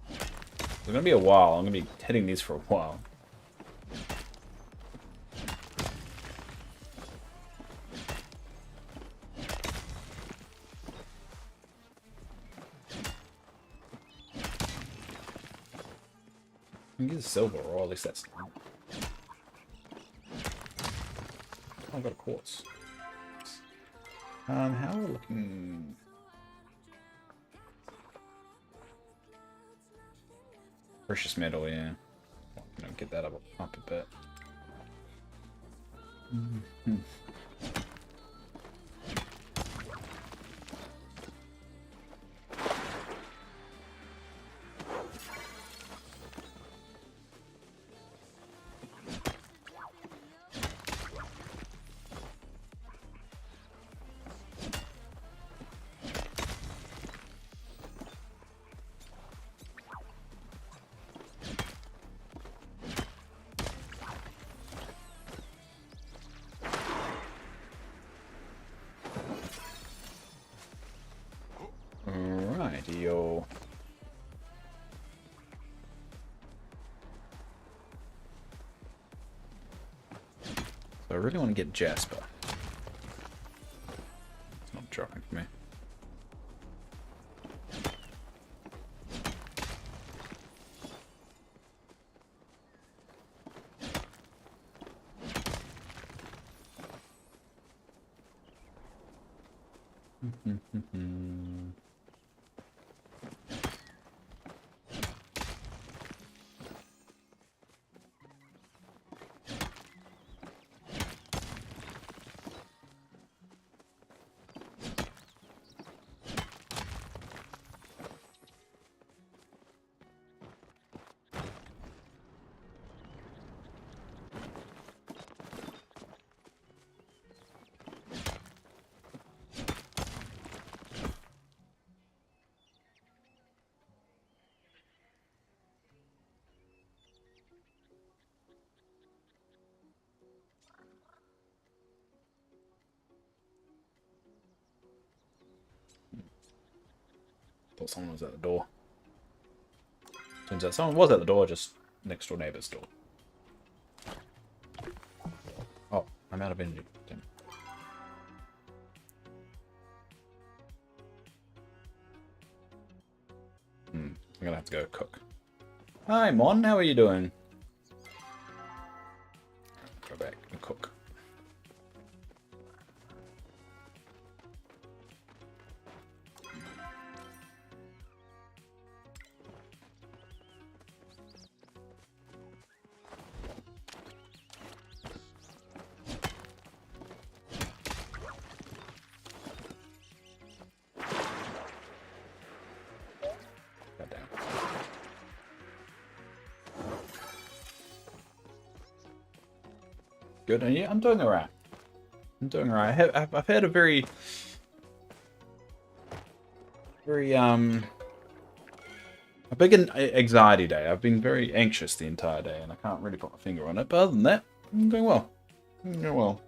It's gonna be a while. I'm gonna be hitting these for a while. I can get a silver, or at least that's. Oh, I got a quartz. How are we looking? Precious metal, yeah. Get that up a bit. Alrighty-o. So I really want to get Jasper. It's not dropping for me. Thought someone was at the door. Turns out someone was at the door, just next door neighbor's door. Oh, I'm out of energy. Damn. I'm gonna have to go cook. Hi, Mon, how are you doing? Go back and cook. Good, and yeah, I'm doing alright. I'm doing alright. I've had a very a big anxiety day. I've been very anxious the entire day, and I can't really put my finger on it. But other than that, I'm doing well. I'm doing well.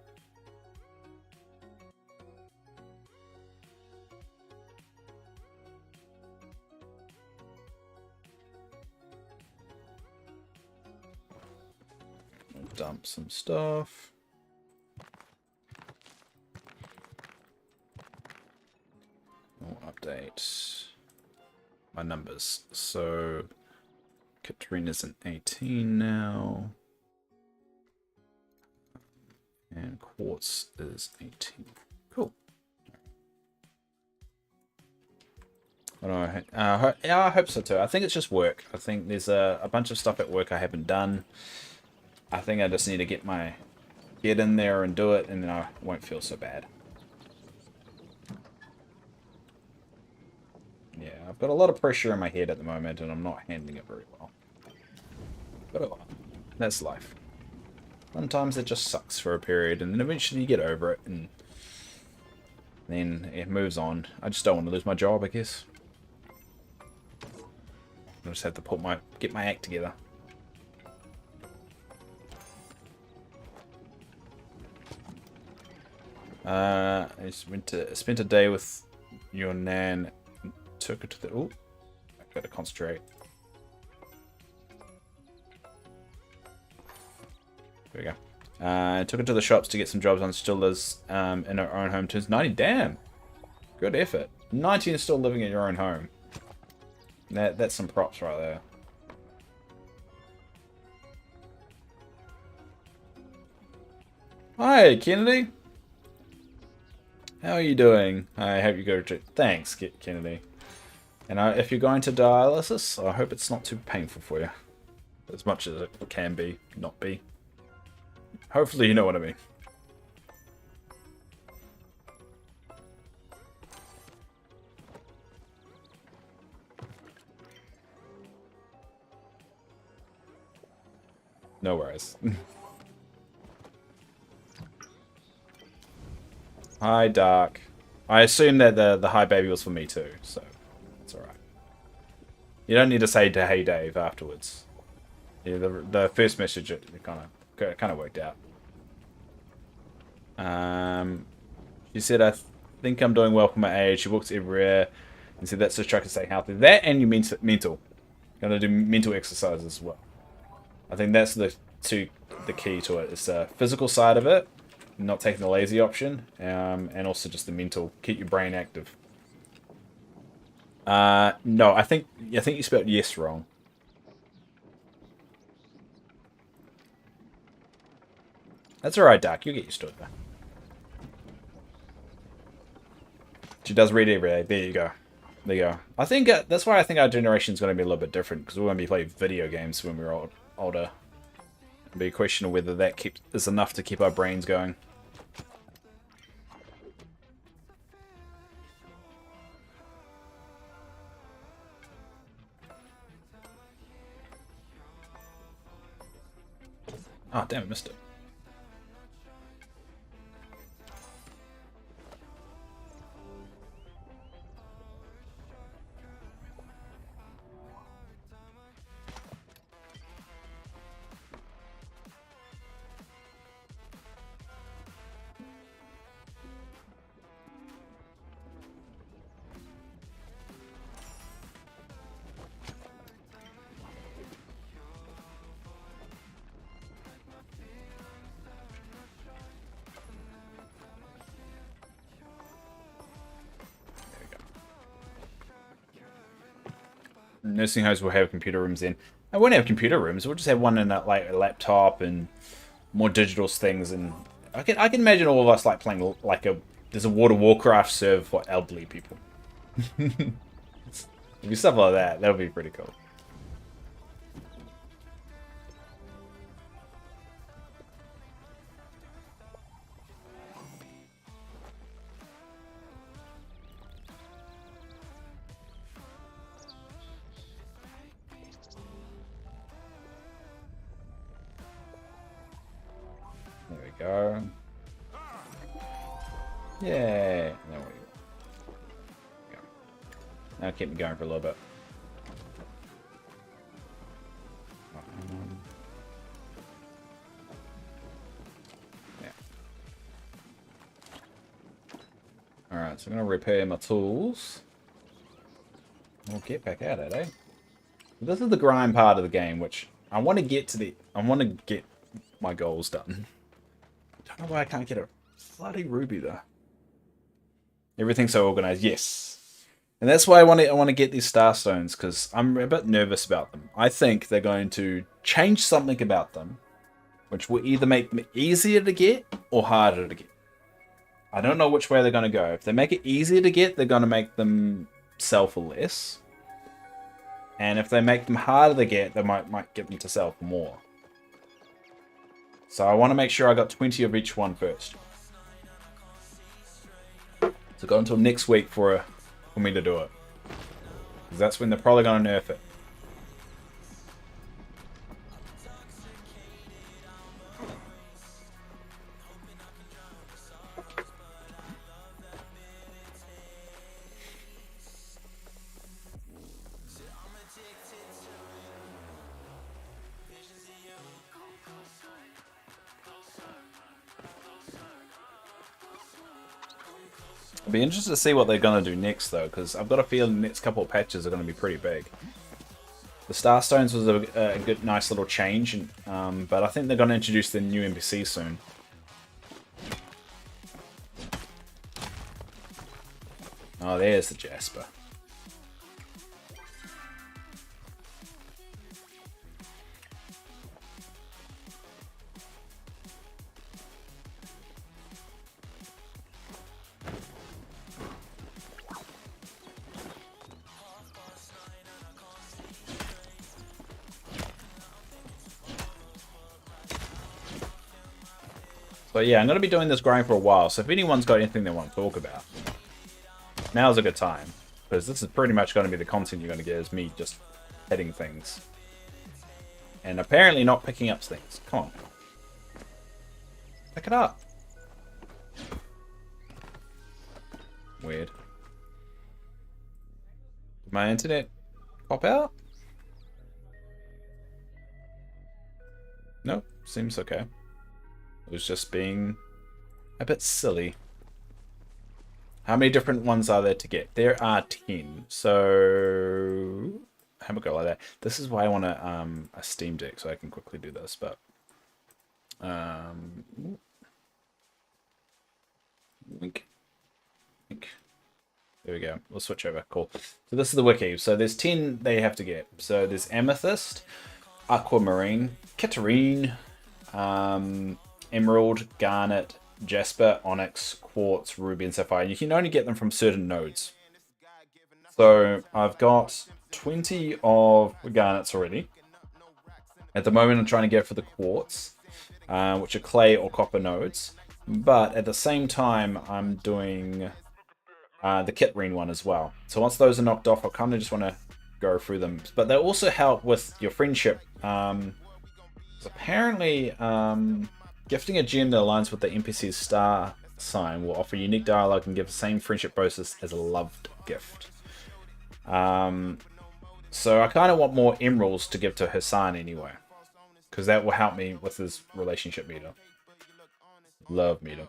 Dump some stuff. I'll update my numbers. So Katrina's an 18 now. And Quartz is 18. Cool. Yeah, I hope so too. I think it's just work. I think there's a bunch of stuff at work I haven't done. I think I just need to get in there and do it, and then I won't feel so bad. Yeah, I've got a lot of pressure in my head at the moment, and I'm not handling it very well. But oh, that's life. Sometimes it just sucks for a period, and then eventually you get over it, and then it moves on. I just don't want to lose my job, I guess. I just have to get my act together. I spent a day with your nan. Took her to the. Oh, I gotta concentrate. There we go. Took her to the shops to get some jobs on Stillers in her own home. Turns 90. Damn, good effort. 19 is still living in your own home. That's some props right there. Hi, Kennedy. How are you doing? I hope you go to... Thanks, Kennedy. And if you're going to dialysis, I hope it's not too painful for you. As much as it can be, not be. Hopefully you know what I mean. No worries. Hi, Dark. I assume that the hi baby was for me too, so it's alright. You don't need to say to hey Dave afterwards. Yeah, the first message it kind of worked out. She said I think I'm doing well for my age. She walks everywhere, and said that's just trying to stay healthy. That and you mental. Gonna do mental exercise as well. I think that's the key to it. It's the physical side of it. Not taking the lazy option, and also just the mental, keep your brain active. No, I think you spelled yes wrong. That's alright, Dark. You'll get used to it, though. She does read every day. There you go. There you go. I think that's why I think our generation is going to be a little bit different, because we're going to be playing video games when we're older. It'll be a question of whether that is enough to keep our brains going. Oh, damn it, missed it. Nursing homes will have computer rooms then. I won't have computer rooms. We'll just have one in a laptop and more digital things. And I can imagine all of us like playing there's a World of Warcraft server for elderly people. It'd be stuff like that. That would be pretty cool. There we go. Yay! There we go. Now keep me going for a little bit. Yeah. Alright, so I'm going to repair my tools. We'll get back at it, eh? This is the grind part of the game, which I want to get to I want to get my goals done. I don't know why I can't get a bloody ruby though. Everything's so organized, yes. And that's why I want to get these starstones, because I'm a bit nervous about them. I think they're going to change something about them, which will either make them easier to get or harder to get. I don't know which way they're going to go. If they make it easier to get, they're going to make them sell for less. And if they make them harder to get, they might get them to sell for more. So I want to make sure I got 20 of each one first. So got until next week for me to do it. Because that's when they're probably going to nerf it. I'll be interested to see what they're going to do next, though, because I've got a feeling the next couple of patches are going to be pretty big. The Starstones was a good, nice little change, but I think they're going to introduce the new NPC soon. Oh, there's the Jasper. But yeah, I'm going to be doing this grind for a while, so if anyone's got anything they want to talk about, now's a good time. Because this is pretty much going to be the content you're going to get, is me just hitting things. And apparently not picking up things. Come on. Pick it up. Weird. Did my internet pop out? Nope, seems okay. It was just being a bit silly. How many different ones are there to get? There are 10. So have a go like that. This is why I want a Steam Deck, so I can quickly do this. But wink. There we go. We'll switch over. Cool. So this is the wiki. So there's 10 they have to get. So there's Amethyst, Aquamarine, Katarine, Emerald, Garnet, Jasper, Onyx, Quartz, Ruby, and Sapphire. You can only get them from certain nodes. So I've got 20 of Garnets already. At the moment I'm trying to get for the Quartz, which are clay or copper nodes. But at the same time I'm doing the Kitrine one as well. So once those are knocked off, I kind of just want to go through them. But they also help with your friendship. So apparently, gifting a gem that aligns with the NPC's star sign will offer unique dialogue and give the same friendship bonus as a loved gift. So I kind of want more emeralds to give to Hassan anyway, because that will help me with his relationship meter. Love meter.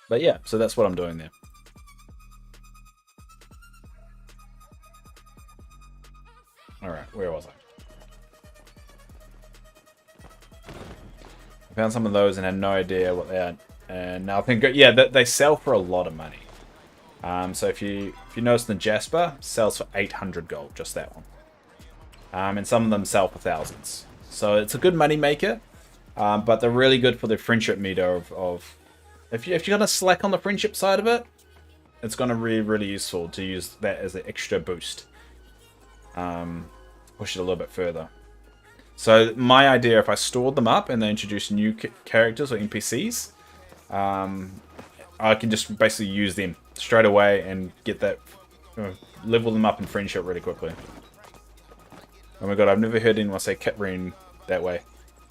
But yeah, so that's what I'm doing there. Alright, where was I? Found some of those and had no idea what they are. And now I think, yeah, they sell for a lot of money. So if you notice, the Jasper sells for 800 gold, just that one. And some of them sell for thousands. So it's a good money maker, but they're really good for the friendship meter of if you're gonna slack on the friendship side of it, it's gonna be really useful to use that as an extra boost. Push it a little bit further. So my idea, if I stored them up and they introduce new characters or NPCs, I can just basically use them straight away and get that, level them up in friendship really quickly. Oh my god, I've never heard anyone say Kitrine that way.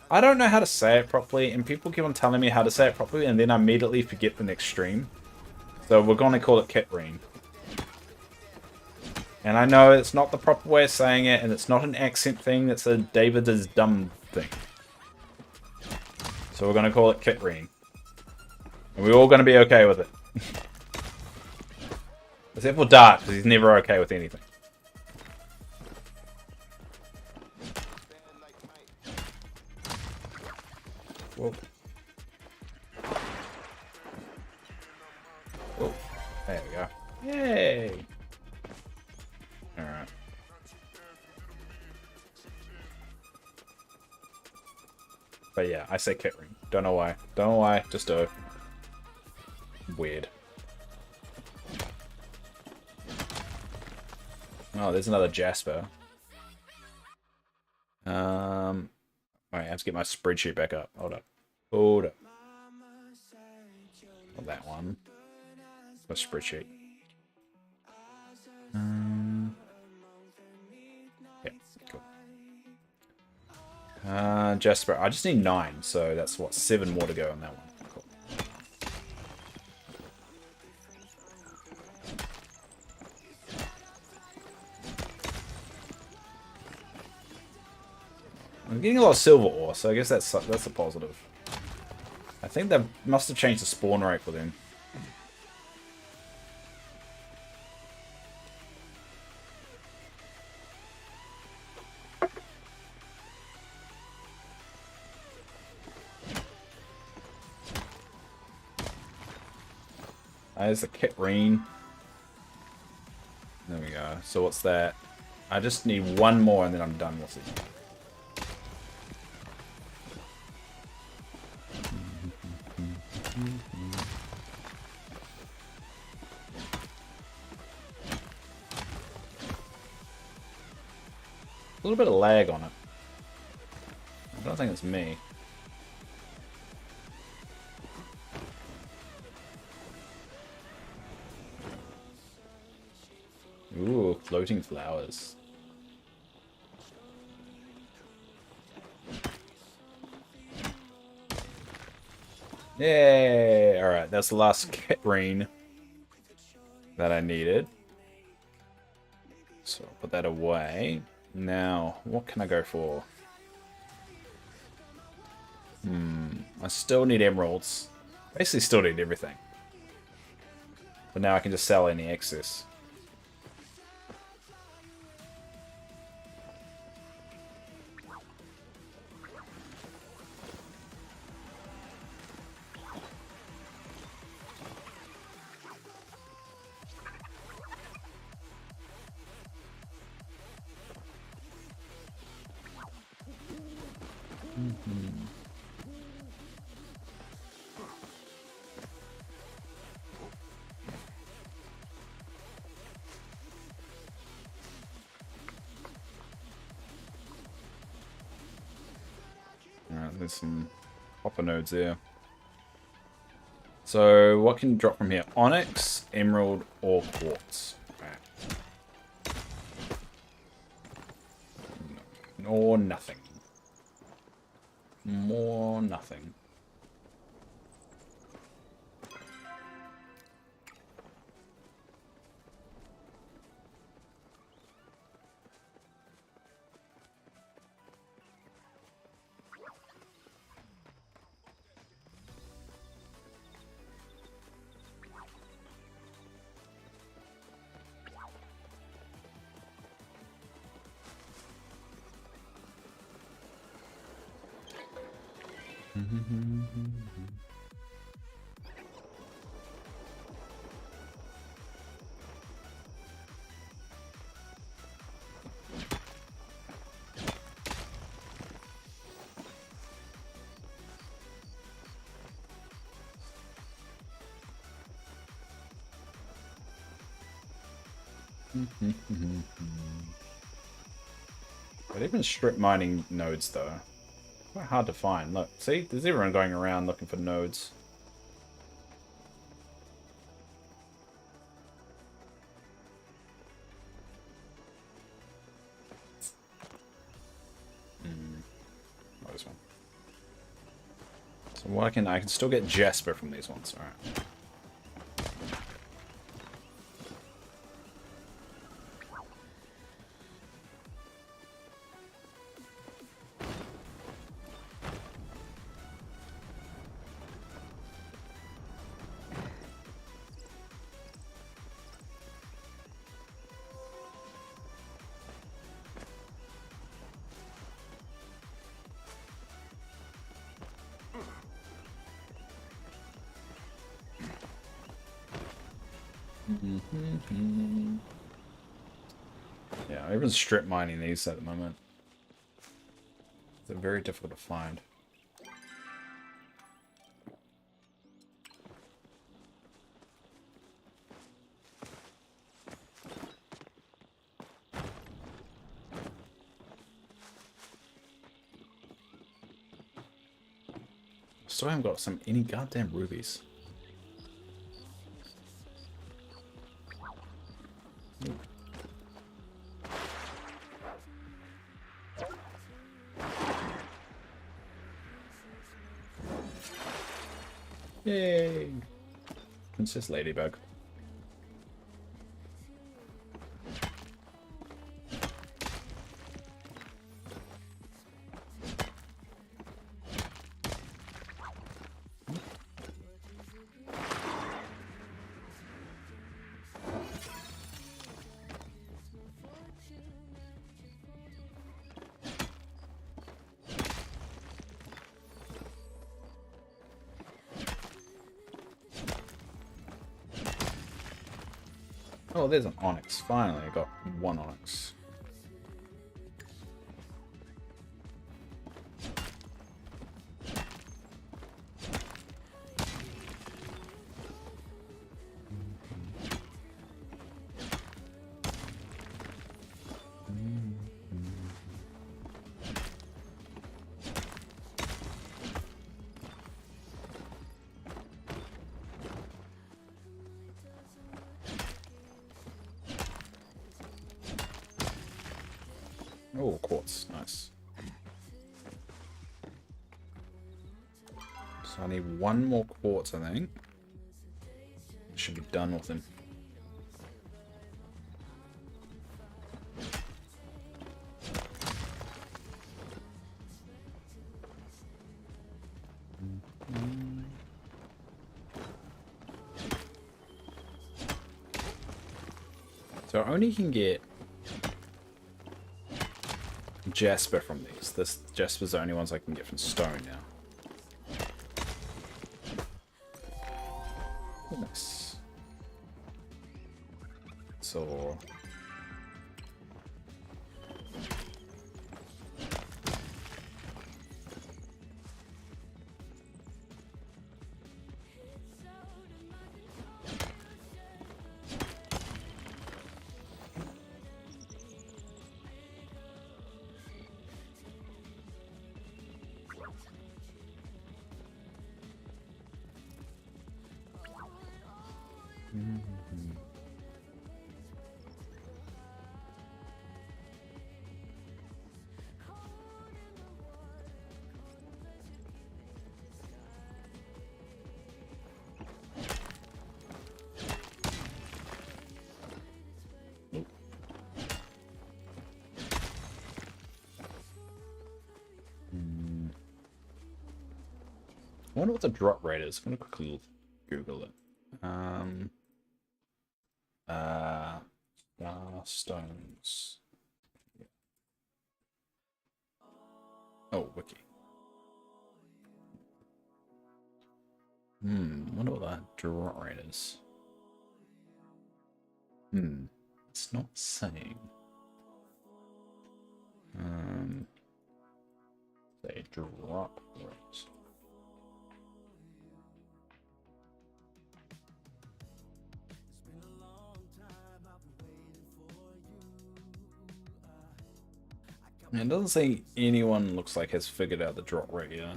I don't know how to say it properly, and people keep on telling me how to say it properly, and then I immediately forget the next stream. So we're going to call it Kitrine. And I know it's not the proper way of saying it, and it's not an accent thing, it's a David is dumb thing. So we're going to call it Kitrine. And we're all going to be okay with it. Except for Dart, because he's never okay with anything. Whoa. Whoa. There we go. Yay! Alright. But yeah, I say Kitrine. Don't know why. Don't know why. Just do. Weird. Oh, there's another Jasper. Alright, I have to get my spreadsheet back up. Hold up. Hold up. Not that one. My spreadsheet. Yeah, cool. Jasper, I just need 9, so that's what, 7 more to go on that one. Cool. I'm getting a lot of silver ore, so I guess that's a positive. I think they must have changed the spawn rate for them. There's the Kitrine. There we go. So what's that? I just need 1 more and then I'm done with it. A little bit of lag on it. I don't think it's me. Ooh, floating flowers. Yay! Alright, that's the last Kitrine that I needed. So I'll put that away. Now, what can I go for? I still need emeralds. Basically still need everything. But now I can just sell any excess. Alright, there's some copper nodes there. So, what can you drop from here? Onyx, emerald, or quartz? Right. Or nothing. More nothing. But even strip mining nodes, though, quite hard to find. Look, see, there's everyone going around looking for nodes. Not this one. Well, I can still get Jasper from these ones. All right. Yeah, everyone's strip mining these at the moment. They're very difficult to find. Still haven't got any goddamn rubies. Yay! Princess Ladybug. Oh, there's an onyx. Finally, I got one onyx. Oh, quartz. Nice. So I need one more quartz, I think. Should be done with him. So I only can get Jasper from these. This Jasper's the only ones I can get from stone now. Nice. So I wonder what the drop rate is. I'm gonna quickly Google it. Stones. Yeah. Oh, wiki. Wonder what that drop rate is. It's not saying. Say drop rate. It doesn't say anyone looks like has figured out the drop rate yet.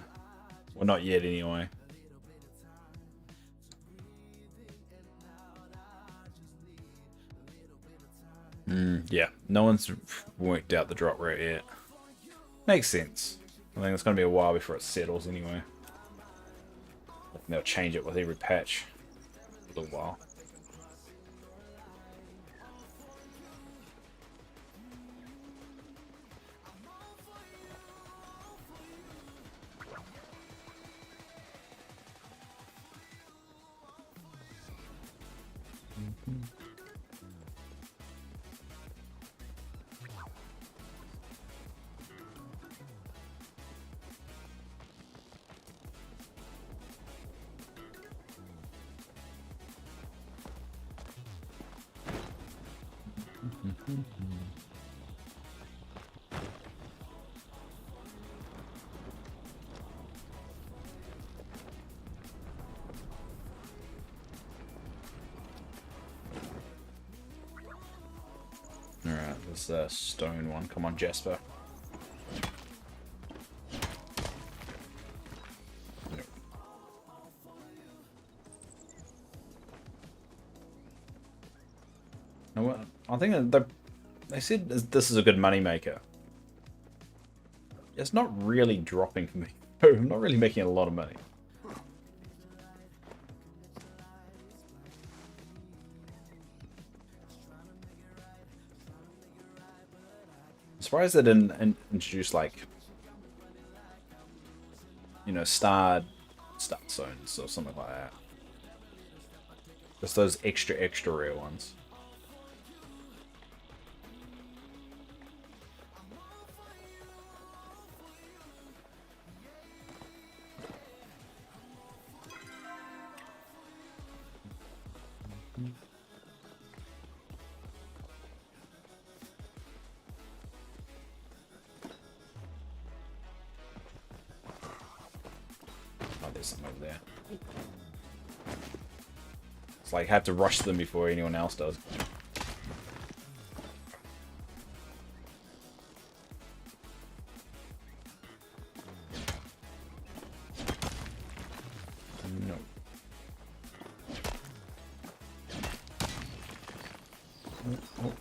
Well, not yet anyway. Yeah, no one's worked out the drop rate yet. Makes sense. I think it's going to be a while before it settles anyway. They'll change it with every patch for a little while. Alright, there's a stone one. Come on, Jasper. Nope. You know what? I think that they said this is a good money maker. It's not really dropping for me. I'm not really making a lot of money. I'm surprised they didn't introduce, like, you know, starred zones or something like that. Just those extra rare ones. There's something over there. It's like I have to rush them before anyone else does. No. Oh.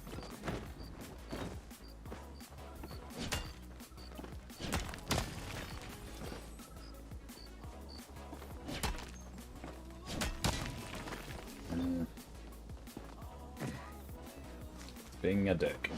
Being a dick.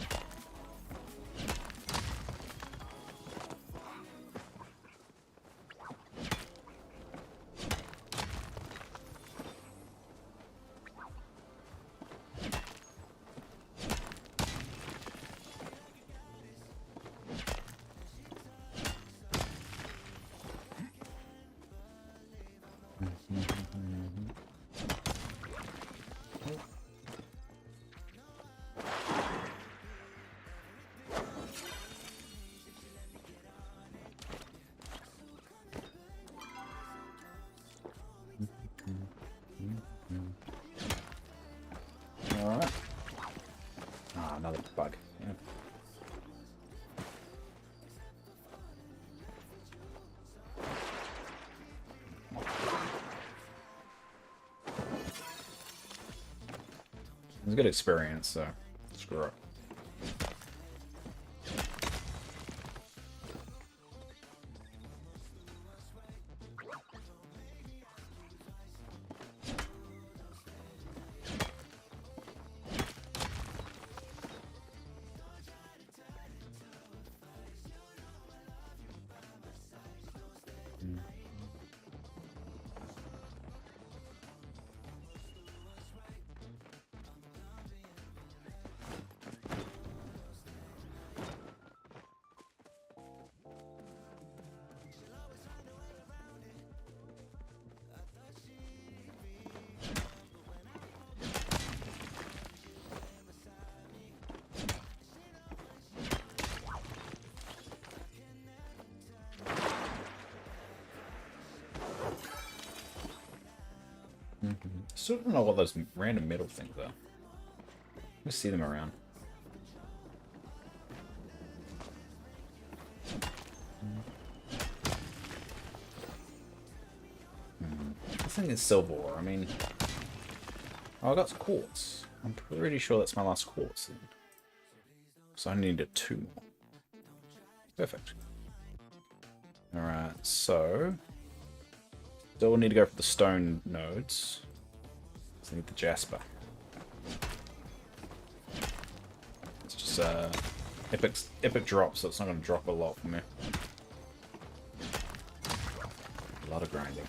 Alright. Ah, another bug. Yeah. It's a good experience, so screw it. Still don't know what those random metal things are. Let's see them around. This thing is silver ore. I mean, oh, I got quartz. I'm pretty sure that's my last quartz then. So I need 2 more. Perfect. Alright, so Still need to go for the stone nodes. So I need the Jasper. It's just epic drop, so it's not going to drop a lot for me. A lot of grinding.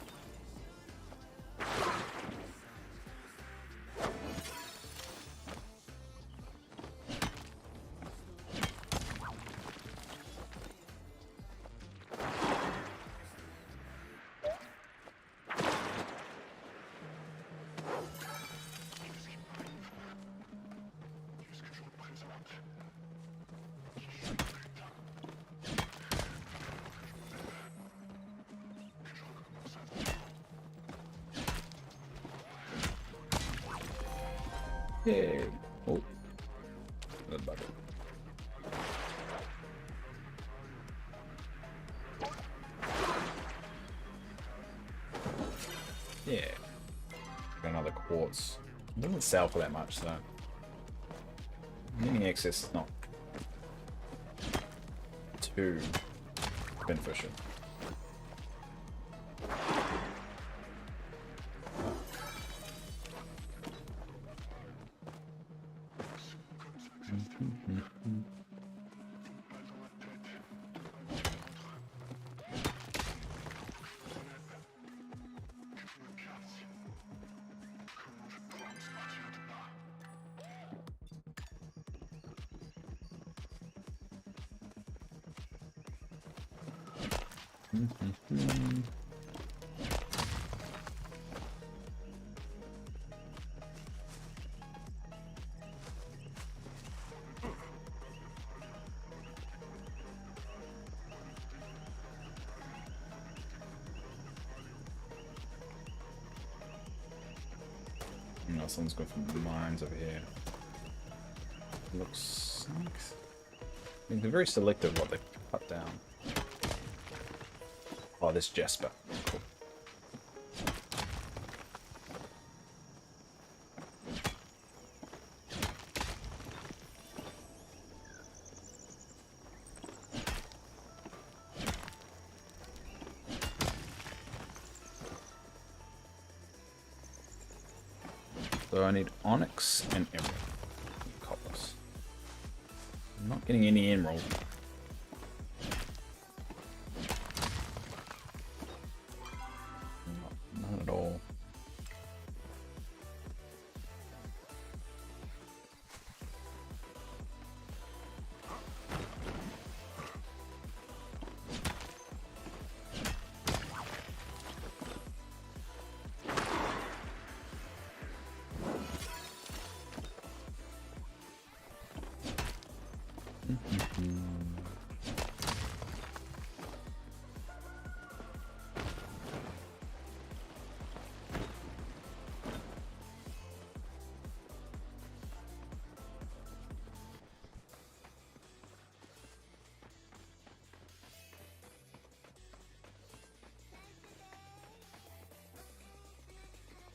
Yay. Oh. Another bucket. Yeah. Got another quartz. It doesn't sell for that much, so any excess is not too beneficial. No, someone's going for mines over here. Looks like... I mean, they're very selective what they cut down. Oh, this Jasper. Cool. So I need onyx and emerald. Coppers. I'm not getting any emerald. None at all.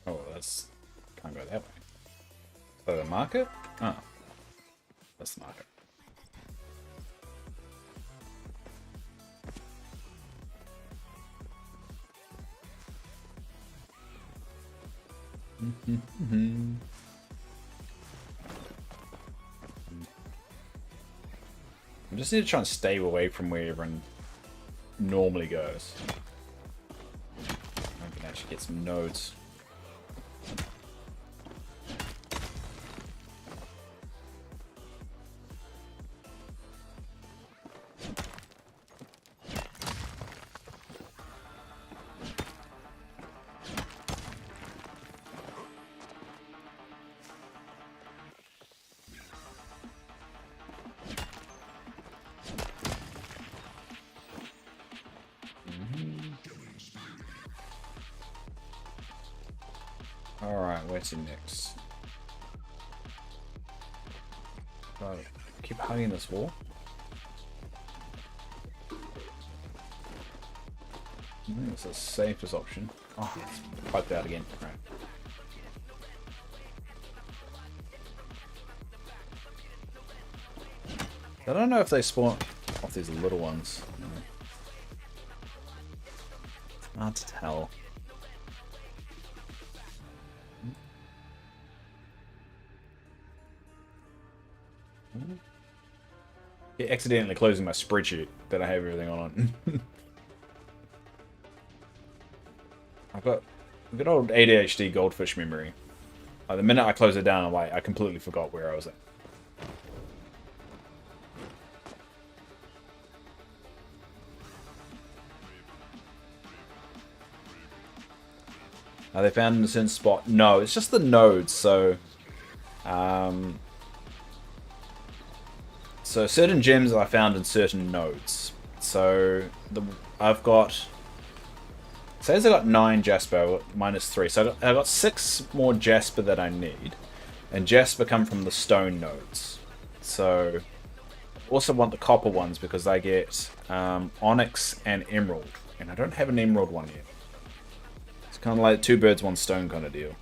Oh, that's... can't go that way. So the market? Oh. That's the market. I just need to try and stay away from where everyone normally goes. I can actually get some nodes. Alright, where to next? Oh, keep hugging this wall. I think it's the safest option. Oh, it's piped out again. Right. I don't know if they spawn off these little ones. Hard to tell. accidentally closing my spreadsheet that I have everything on. I've got good old ADHD goldfish memory. Like, the minute I close it down, I'm like, I completely forgot where I was at. Are they found in a certain spot? No, it's just the nodes. So certain gems are found in certain nodes. So I've got, says I got 9 Jasper, minus 3. So I got 6 more Jasper that I need. And Jasper come from the stone nodes. So also want the copper ones because I get onyx and emerald. And I don't have an emerald one yet. It's kind of like 2 birds, 1 stone kind of deal.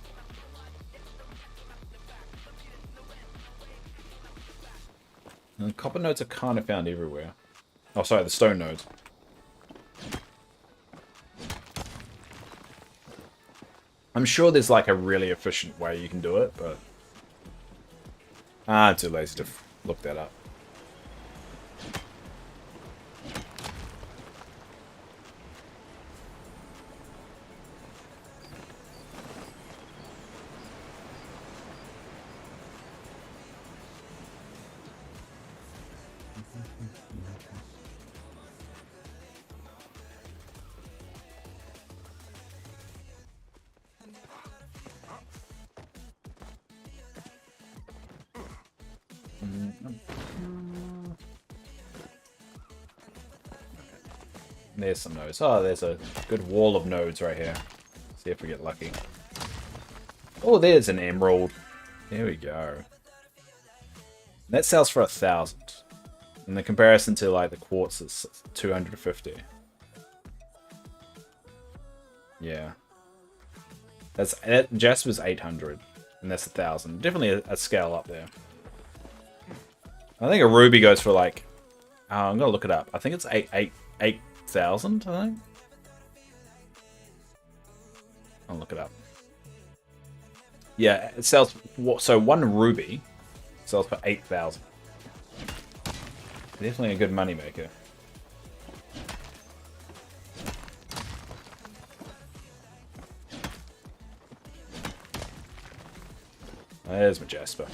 And the copper nodes are kind of found everywhere. Oh, sorry, the stone nodes. I'm sure there's like a really efficient way you can do it, but I'm too lazy to look that up. There's some nodes. Oh, there's a good wall of nodes right here. See if we get lucky. Oh, there's an emerald. There we go. That sells for 1,000. In the comparison to like the quartz, it's 250. Yeah. That Jasper's 800, and that's 1,000. Definitely a scale up there. I think a ruby goes for like, I'm gonna look it up. I think it's 8,000. I think. I'll look it up. Yeah, it sells. So 1 ruby sells for 8,000. Definitely a good money maker. There's my Jasper.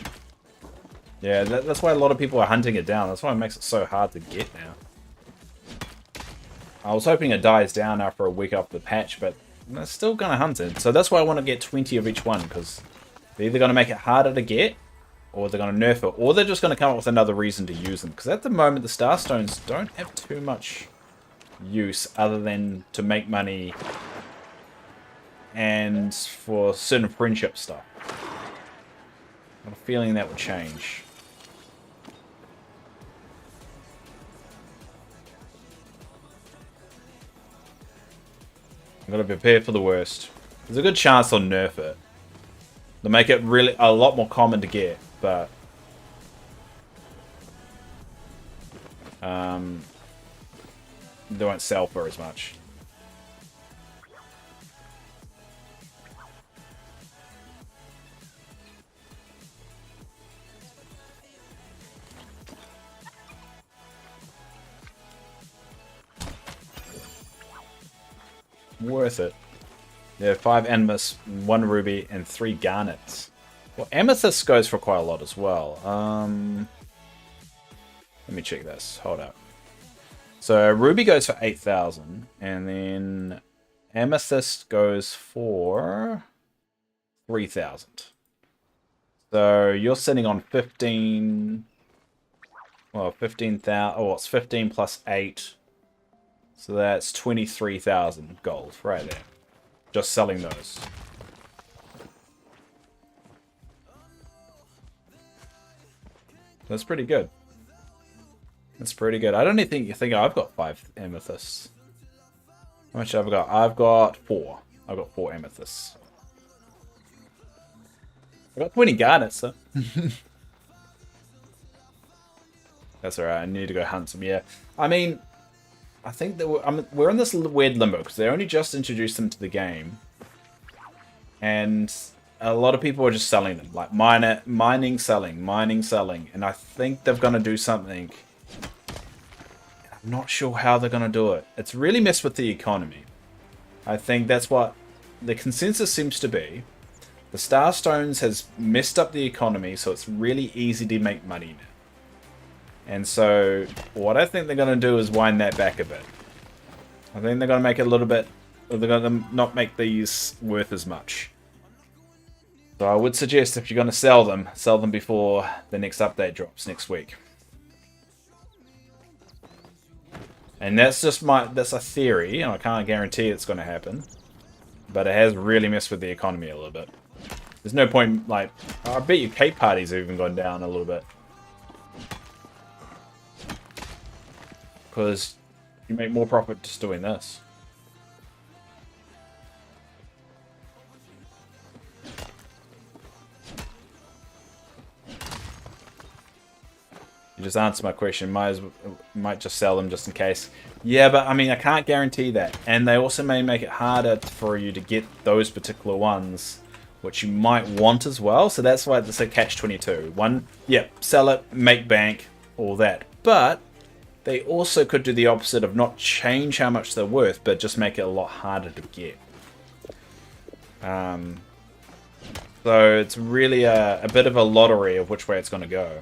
Yeah, that's why a lot of people are hunting it down. That's why it makes it so hard to get now. I was hoping it dies down after a week after the patch, but they're still going to hunt it. So that's why I want to get 20 of each one, because they're either going to make it harder to get, or they're going to nerf it, or they're just going to come up with another reason to use them. Because at the moment, the Starstones don't have too much use other than to make money and for certain friendship stuff. I have a feeling that will change. I've got to prepare for the worst. There's a good chance they'll nerf it. They'll make it really a lot more common to get, but they won't sell for as much. Worth it. Yeah, 5 amethysts, 1 ruby, and 3 garnets. Well, amethyst goes for quite a lot as well. Let me check this. Hold up. So ruby goes for 8,000, and then amethyst goes for 3,000. So you're sitting on 15. Well, 15,000. Oh, it's 15 plus 8. So that's 23,000 gold right there. Just selling those. That's pretty good. That's pretty good. I don't even think I've got 5 amethysts. How much have I got? I've got 4. I've got 4 amethysts. I've got 20 garnets, though. That's alright. I need to go hunt some. Yeah. I mean, I think that we're in this weird limbo because they only just introduced them to the game, and a lot of people are just selling them, like mining, selling, and I think they're going to do something I'm not sure how they're going to do it. It's really messed with the economy. I think that's what the consensus seems to be. The Starstones has messed up the economy, so it's really easy to make money now. And so what I think they're going to do is wind that back a bit. I think they're going to make it a little bit... They're going to not make these worth as much. So I would suggest if you're going to sell them before the next update drops next week. And that's just that's a theory, and I can't guarantee it's going to happen. But it has really messed with the economy a little bit. There's no point, like, I bet your cake parties have even gone down a little bit. Because you make more profit just doing this. You just answered my question. Might just sell them just in case. Yeah, but I mean, I can't guarantee that. And they also may make it harder for you to get those particular ones, which you might want as well. So that's why it's a catch-22. One, yeah, sell it, make bank, all that. But they also could do the opposite of not change how much they're worth, but just make it a lot harder to get. So it's really a bit of a lottery of which way it's going to go.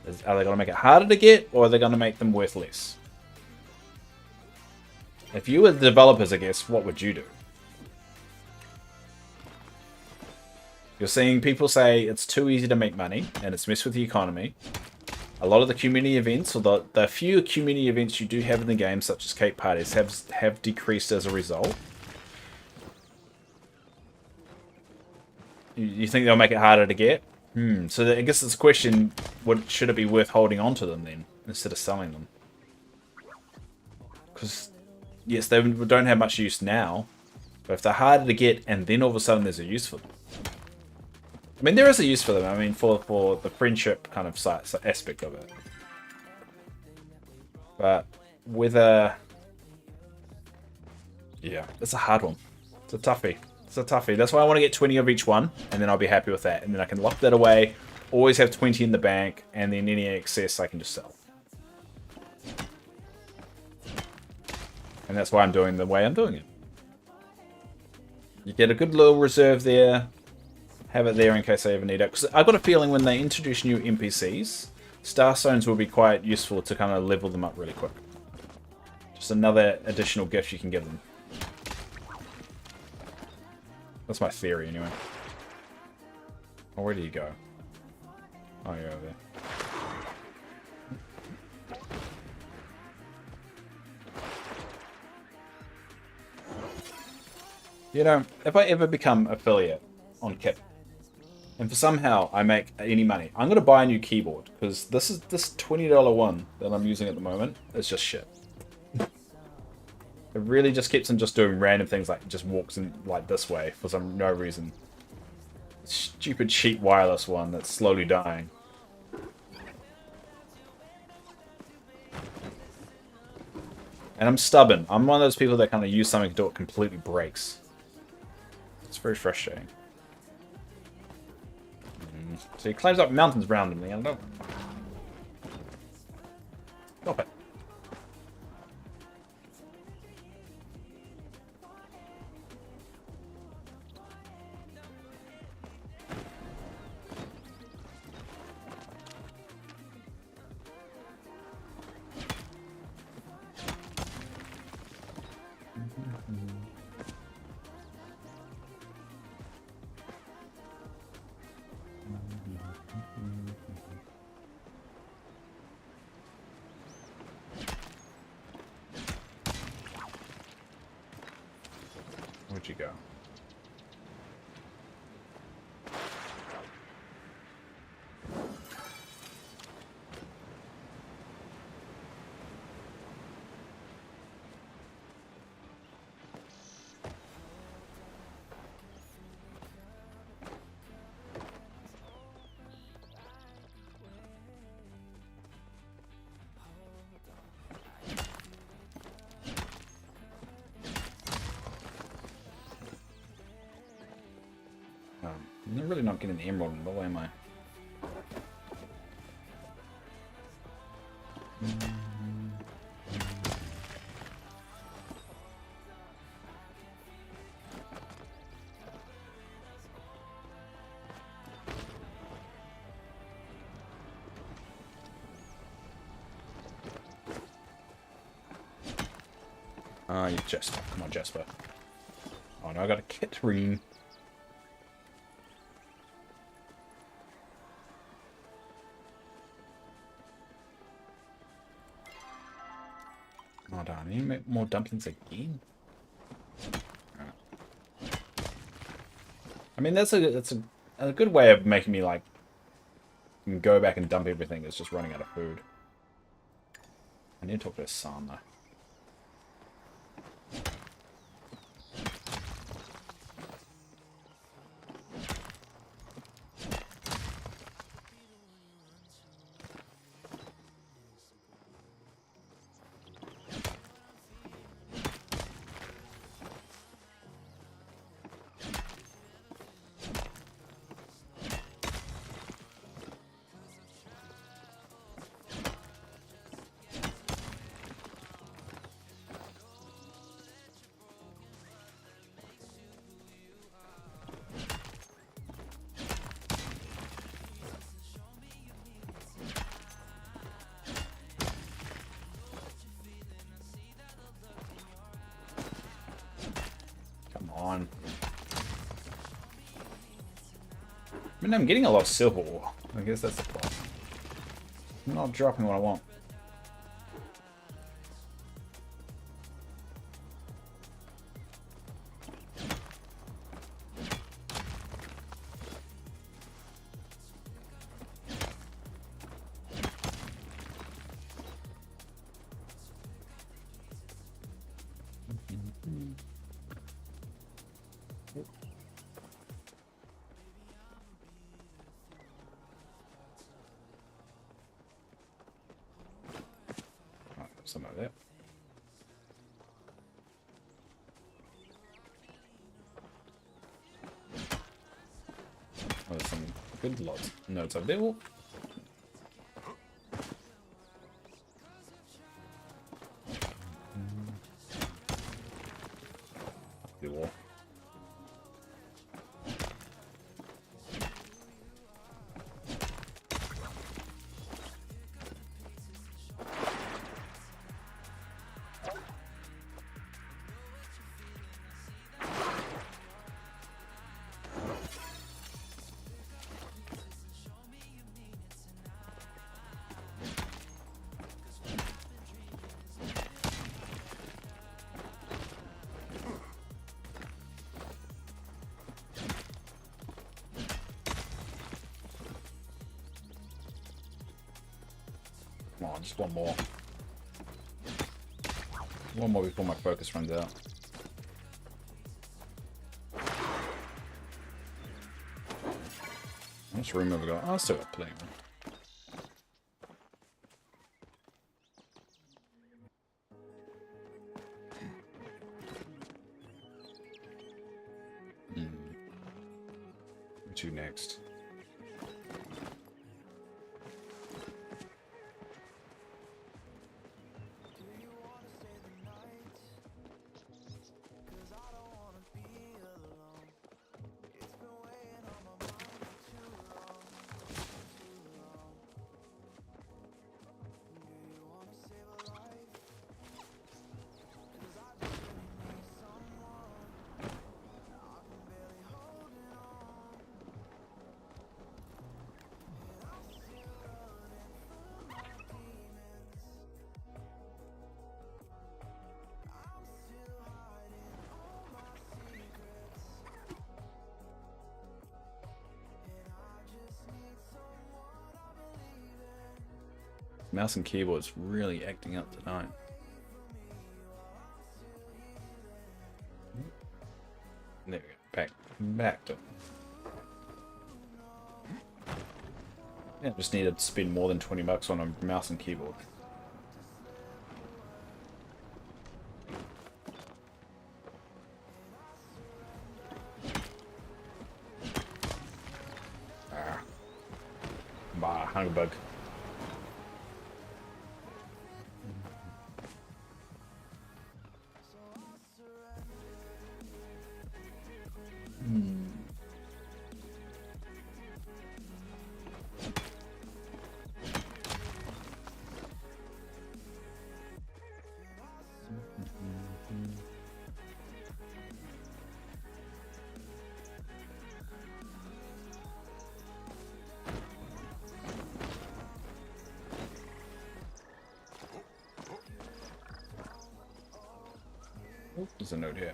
Are they going to make it harder to get, or are they going to make them worth less? If you were the developers, I guess, what would you do? You're seeing people say it's too easy to make money, and it's messed with the economy. A lot of the community events, or the few community events you do have in the game, such as cake parties, have decreased as a result. You think they'll make it harder to get? So I guess it's a question, should it be worth holding on to them then, instead of selling them? Because, yes, they don't have much use now, but if they're harder to get, and then all of a sudden there's a use for them. I mean, there is a use for them, I mean, for the friendship kind of aspect of it. But with a... Yeah, it's a hard one. It's a toughie. It's a toughie. That's why I want to get 20 of each one, and then I'll be happy with that. And then I can lock that away, always have 20 in the bank, and then any excess I can just sell. And that's why I'm doing the way I'm doing it. You get a good little reserve there, have it there in case I ever need it. Because I've got a feeling when they introduce new NPCs, Starstones will be quite useful to kind of level them up really quick. Just another additional gift you can give them. That's my theory, anyway. Oh, where do you go? Oh, you're over there. You know, if I ever become affiliate on Kip, and for somehow I make any money, I'm going to buy a new keyboard, because this $20 one that I'm using at the moment is just shit. It really just keeps on just doing random things, like just walks in like this way for no reason. Stupid cheap wireless one that's slowly dying. And I'm stubborn. I'm one of those people that kind of use something until it completely breaks. It's very frustrating. So he climbs up mountains randomly. I don't know. Stop it. Where'd you go? I'm really not getting the emerald in the way, am I? You Jasper. Come on, Jasper. Oh no, I got a Katrine. Oh darn, I need to make more dumplings again. Right. I mean, that's a good way of making me like go back and dump everything. It's just running out of food. I need to talk to his son though. On. I mean, I'm getting a lot of silver ore. I guess that's the problem. I'm not dropping what I want. Some of that. Oh, there's some good notes over there. Oh. Cool. Come on, just one more. One more before my focus runs out. How much room have I got? Oh, I still got plenty of room. Where to next? Mouse and keyboard's really acting up tonight. There we go. Back to. Yeah, just need to spend more than 20 bucks on a mouse and keyboard. Bah, hunger bug. There's a note here.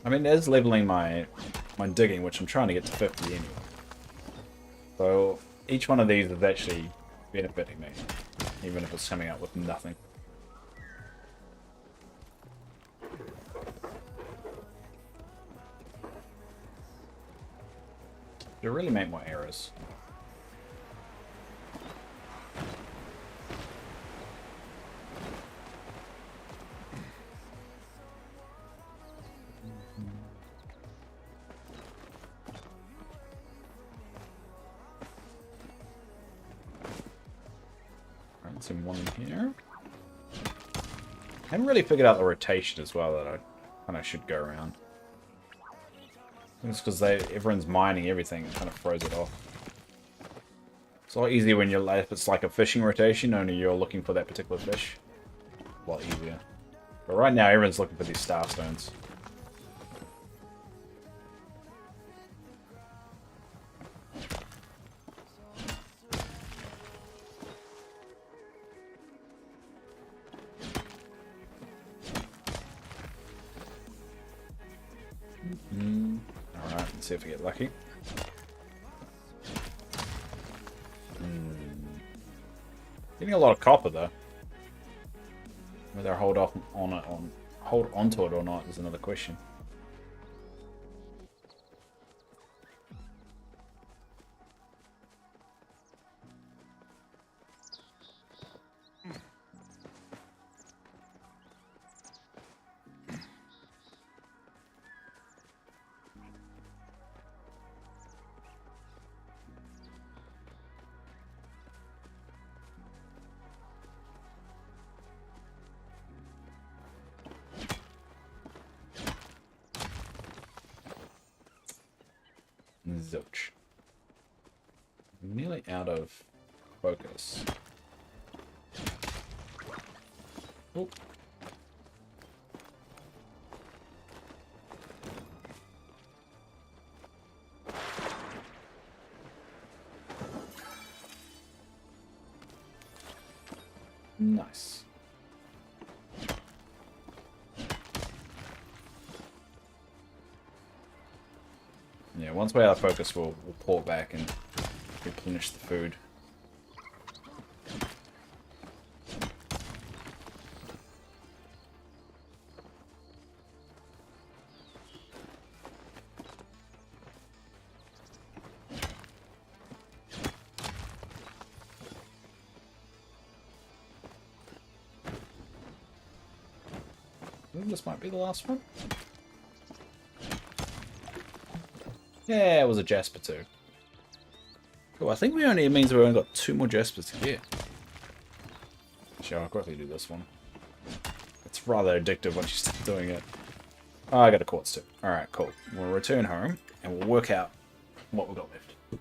I mean, there's leveling my digging, which I'm trying to get to 50 anyway. So each one of these is actually benefiting me, even if it's coming out with nothing. They really make more errors. Right, some one here. I haven't really figured out the rotation as well that I kind of should go around. It's because everyone's mining everything, it kind of throws it off. It's a lot easier when you're if it's like a fishing rotation, only you're looking for that particular fish. A lot easier. But right now, everyone's looking for these star stones. Alright, let's see if we get lucky. Getting a lot of copper though. Whether I hold onto it or not is another question. Zilch. I'm nearly out of focus. Oh. Nice. Yeah, once we're out of focus, we'll pull it back and replenish the food. I think this might be the last one. Yeah, it was a Jasper too. Cool, I think it means we only got 2 more Jaspers to get. Actually, I'll quickly do this one. It's rather addictive once you start doing it. Oh, I got a quartz too. Alright, cool. We'll return home and we'll work out what we've got left. I'm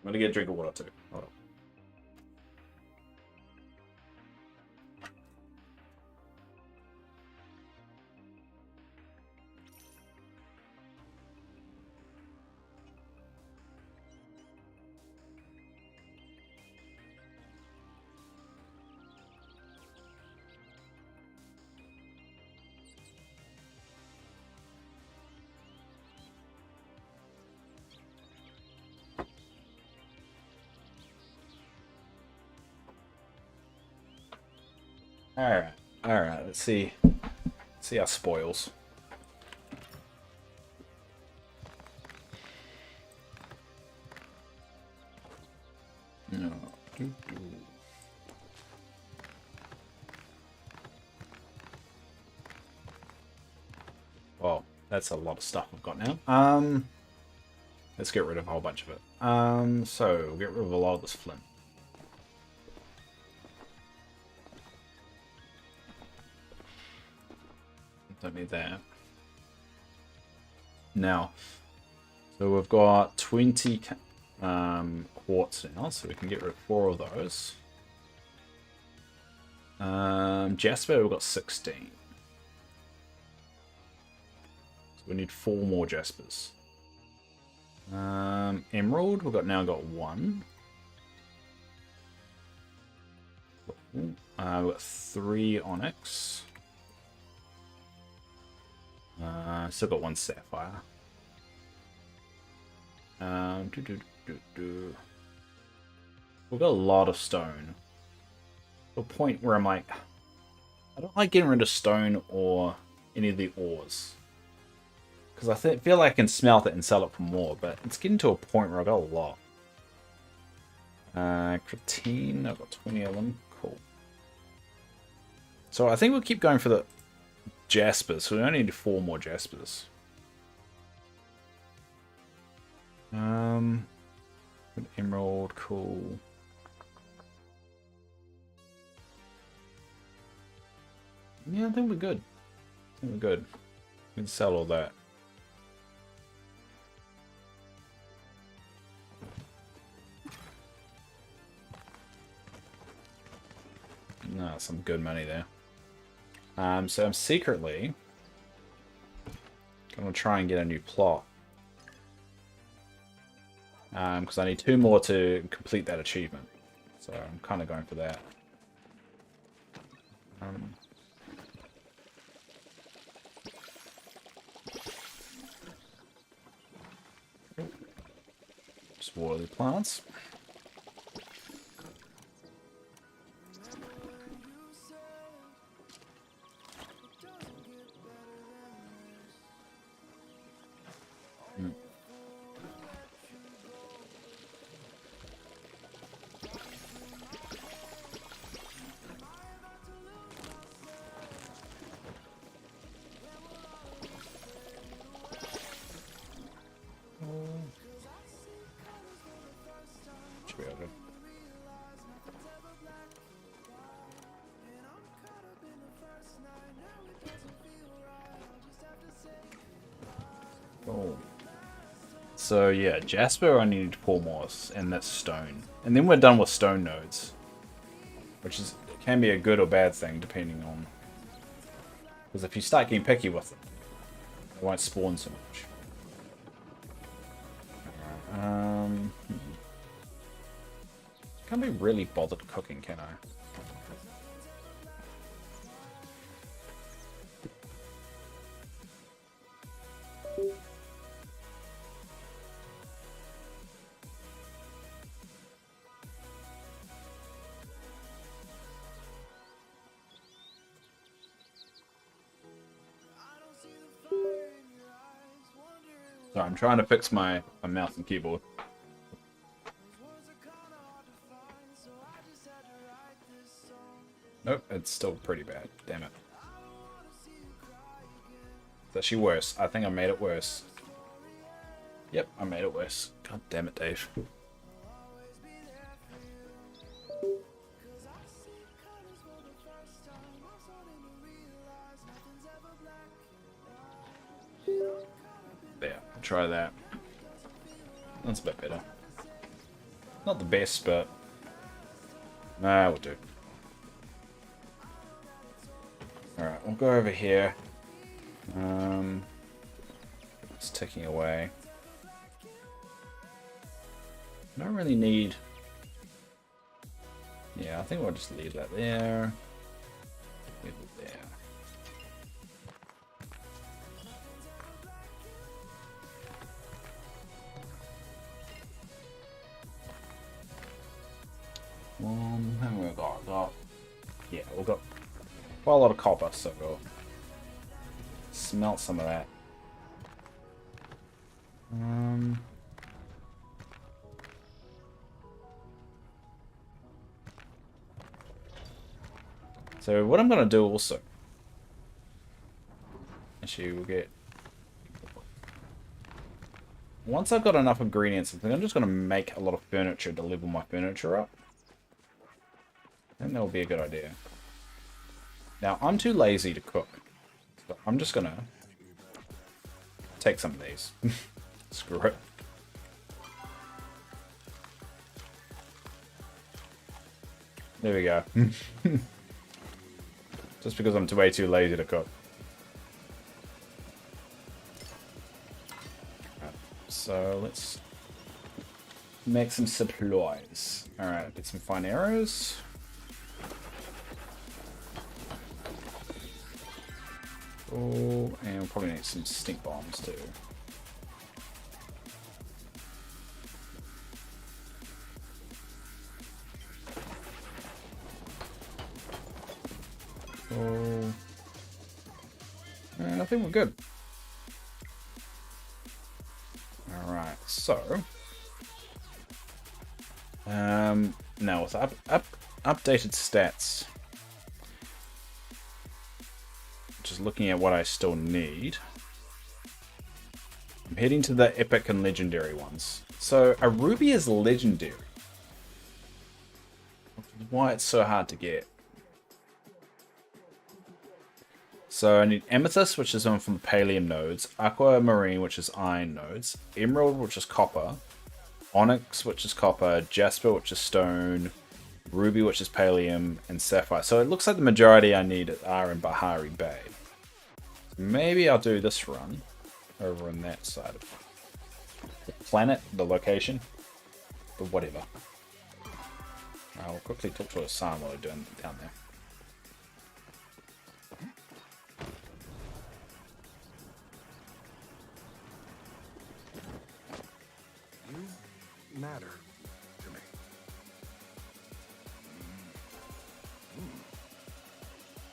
gonna get a drink of water too. Hold on. Alright, let's see our spoils. No. Well, that's a lot of stuff I've got now. Let's get rid of a whole bunch of it. So we'll get rid of a lot of this flint. Don't need that. Now, so we've got 20 quartz now, so we can get rid of 4 of those. Jasper, we've got 16. So We need 4 more Jaspers. Emerald, now got 1. We've got 3 Onyx. Still got 1 Sapphire. We've got a lot of stone. To a point where I'm like, I don't like getting rid of stone or any of the ores. Because I feel like I can smelt it and sell it for more, but it's getting to a point where I've got a lot. Creatine, I've got 20 of them. Cool. So I think we'll keep going for the Jaspers. So we only need 4 more Jaspers. Emerald, cool. Yeah, I think we're good. I think we're good. We can sell all that. No, some good money there. So I'm secretly gonna try and get a new plot. Because I need 2 more to complete that achievement. So I'm kind of going for that. Just water the plants. So yeah, Jasper I need 4 more, and that's stone. And then we're done with stone nodes. Which can be a good or bad thing, depending on... Because if you start getting picky with it, it won't spawn so much. Can't be really bothered cooking, can I? Sorry, I'm trying to fix my mouse and keyboard. Nope, it's still pretty bad. Damn it. It's actually worse. I think I made it worse. Yep, I made it worse. God damn it, Dave. There, try that. That's a bit better. Not the best, but... Nah, we'll do. Alright, we'll go over here. It's ticking away. I don't really need... Yeah, I think we'll just leave that there. Leave it there. How many we got? Yeah, we've got quite a lot of copper, so we'll smelt some of that. So what I'm going to do also, actually we'll get, once I've got enough ingredients, I think I'm just going to make a lot of furniture to level my furniture up. I think that would be a good idea. Now, I'm too lazy to cook, so I'm just going to take some of these. Screw it. There we go. Just because I'm way too lazy to cook. so let's make some supplies. Alright, get some fine arrows. Oh, and we'll probably need some stink bombs too. Oh, and I think we're good. Alright, so now with updated stats, just looking at what I still need, I'm heading to the epic and legendary ones. So a ruby is legendary. Why it's so hard to get. So I need amethyst, which is on from the pallium nodes, aquamarine, which is iron nodes, emerald, which is copper, onyx, which is copper, jasper, which is stone, ruby, which is pallium, and sapphire. So it looks like the majority I need are in Bahari Bay. Maybe I'll do this run over on that side of the planet, the location, but whatever. I'll quickly talk to Hassan while I'm doing down there. You matter to me.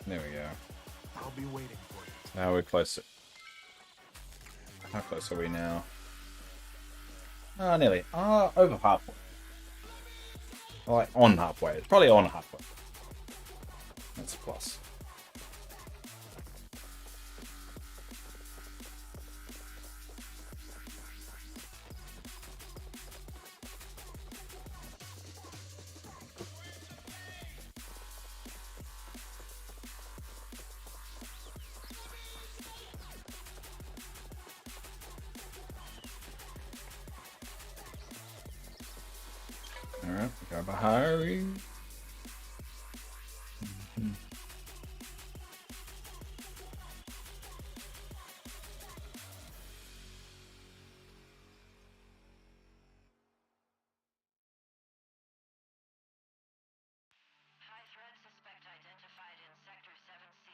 There we go. I'll be waiting for you. Now we're close. How close are we now? Nearly. Over halfway. Like on halfway. It's probably on halfway. That's a plus. Alright, go Bahari. High threat suspect identified in Sector 7C.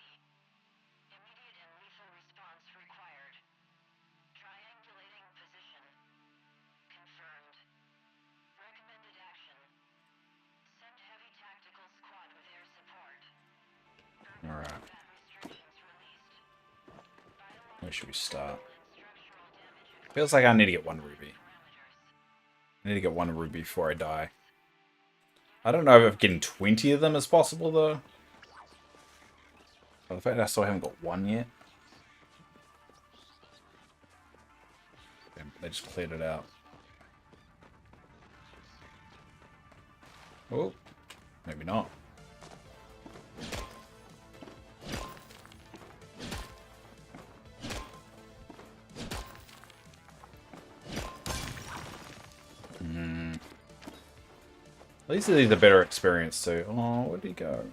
Immediate and lethal response required. Triangulating position. Confirmed. Recommended action. Send heavy tactical squad with air support. Alright. Combat restrictions released. Where should we start? Structural damage Feels like I need to get one ruby. parameters. I need to get one ruby before I die. I don't know if getting 20 of them is possible though. Well, the fact that I still haven't got one yet. Damn, they just cleared it out. Oh, maybe not. At least these are better experience too. Oh, where'd he go?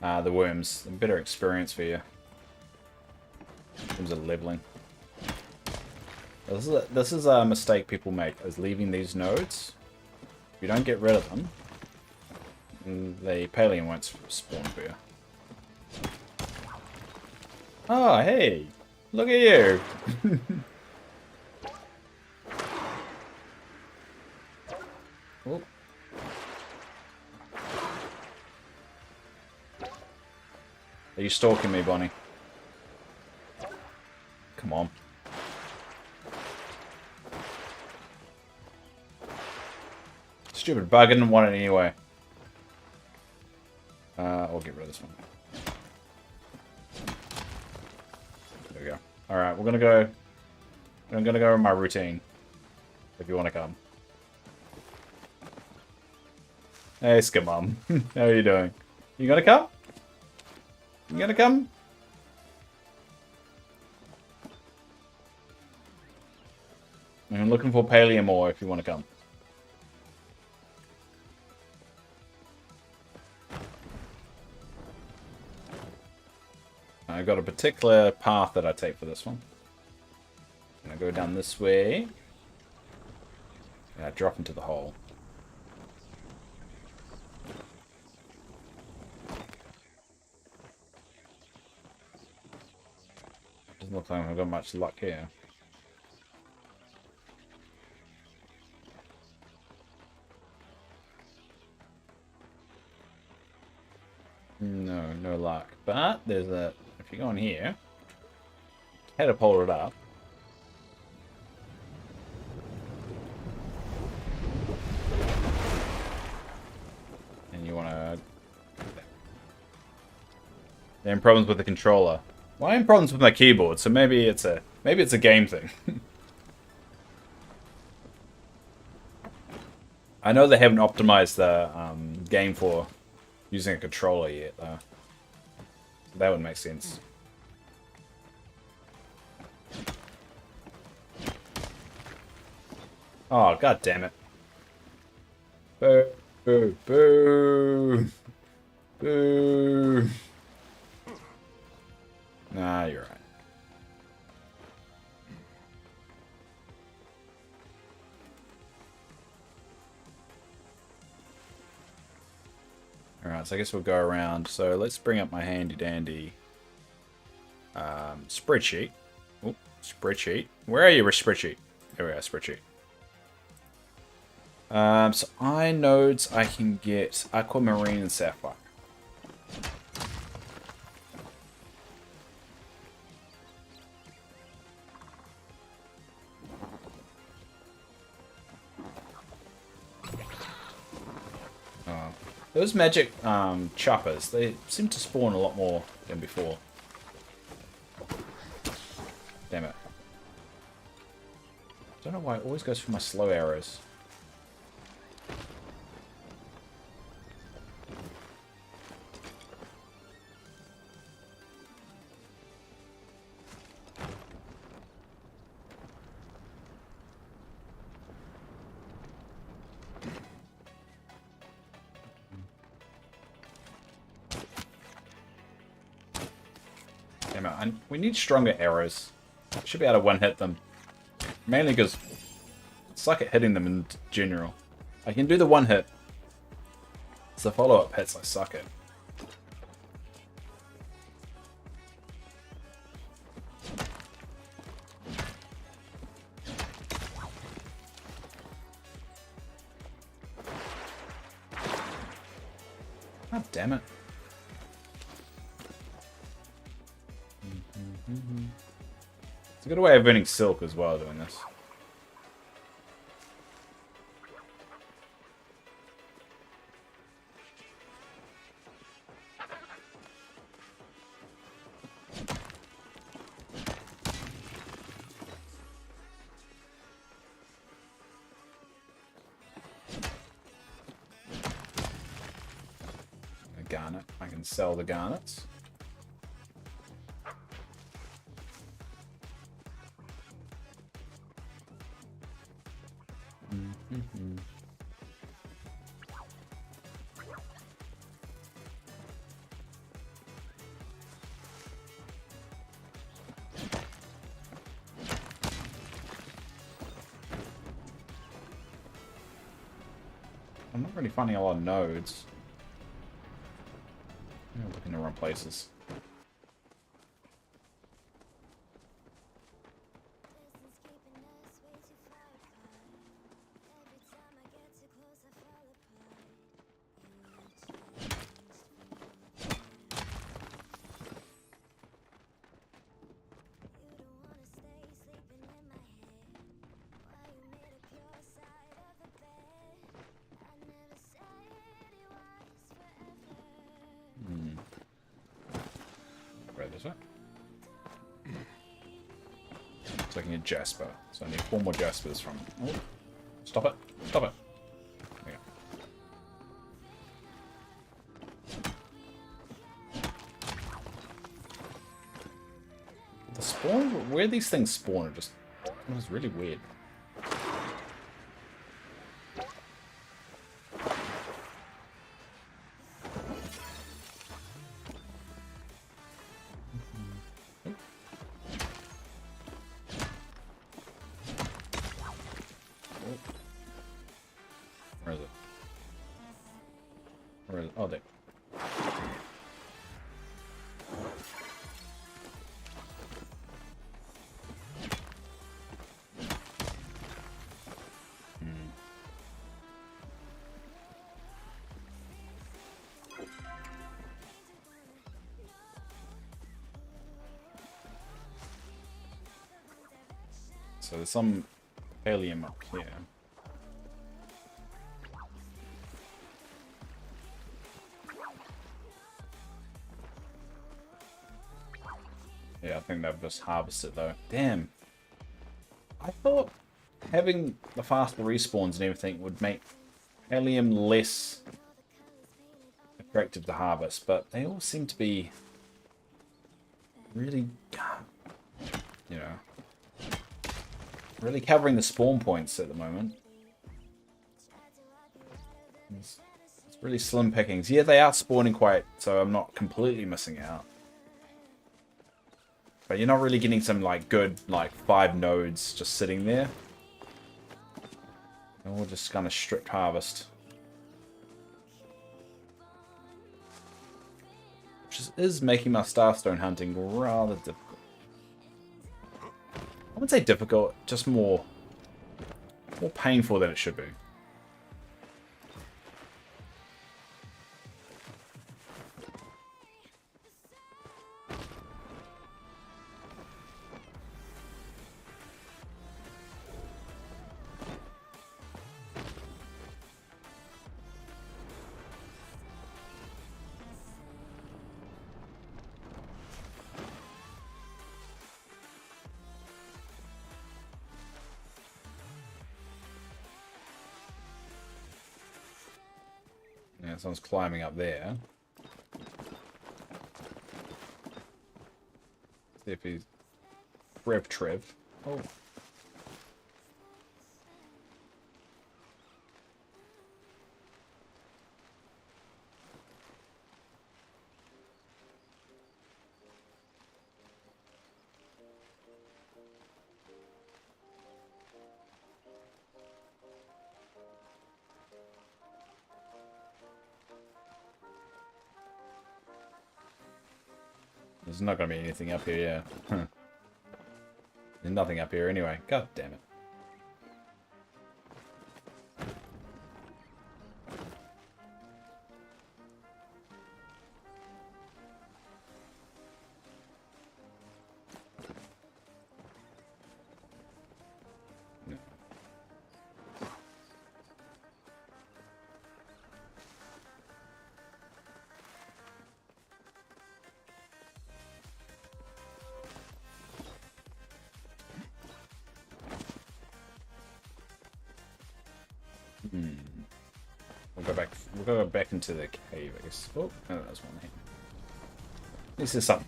The worms. A better experience for you. In terms of leveling. This is a mistake people make, is leaving these nodes. If you don't get rid of them, the pallium won't spawn for you. Oh, hey! Look at you! Oh. Are you stalking me, Bonnie? Come on. Stupid bug, I didn't want it anyway. I'll get rid of this one. There we go. Alright, we're gonna go... I'm gonna go with my routine. If you want to come. Hey, Skamum. How are you doing? You gonna come? You gonna come? I'm looking for pallium ore if you want to come. I've got a particular path that I take for this one. Gonna go down this way. Yeah, drop into the hole. Doesn't look like I've got much luck here. No, no luck. But there's a... If you go in here, catapult it up. And you want to... They're in problems with the controller. Well, I'm in problems with my keyboard, so maybe it's a game thing. I know they haven't optimized the game for using a controller yet, though. So that would make sense. Oh, god damn it. Boo, boo, boo. Boo. Nah, you're right. Alright, so I guess we'll go around. So let's bring up my handy dandy spreadsheet. Oh, spreadsheet. Where are you, spreadsheet? There we are, spreadsheet. So nodes I can get aquamarine and sapphire. Those magic choppers, they seem to spawn a lot more than before. Damn it. Don't know why it always goes for my slow arrows. Damn it, we need stronger arrows. Should be able to one-hit them. Mainly because I suck at hitting them in general. I can do the one hit. It's the follow-up hits I suck at. God damn it. It's a good way of earning silk as well doing this. A garnet. I can sell the garnets. I'm not really finding a lot of nodes. I'm looking in the wrong places. Right this way. So I can get Jasper. So I need 4 more Jaspers from... Oh, stop it. Stop it. There we go. The spawn... Where these things spawn are just... It was really weird. Oh, there. So there's some helium up here. Yeah, I think they've just harvested though. Damn. I thought having the faster respawns and everything would make helium less attractive to harvest, but they all seem to be really, you know, really covering the spawn points at the moment. It's really slim pickings. Yeah, they are spawning quite, so I'm not completely missing out. But you're not really getting some like good like 5 nodes just sitting there. And we'll just kind of strict harvest. Which is making my Starstone hunting rather difficult. I wouldn't say difficult, just more painful than it should be. Yeah, someone's climbing up there. See if he's... Trev. Oh. There's not going to be anything up here, yeah. Huh. There's nothing up here anyway. God damn it. We'll go back into the cave, I guess. Oh, no, there's one here. This is something.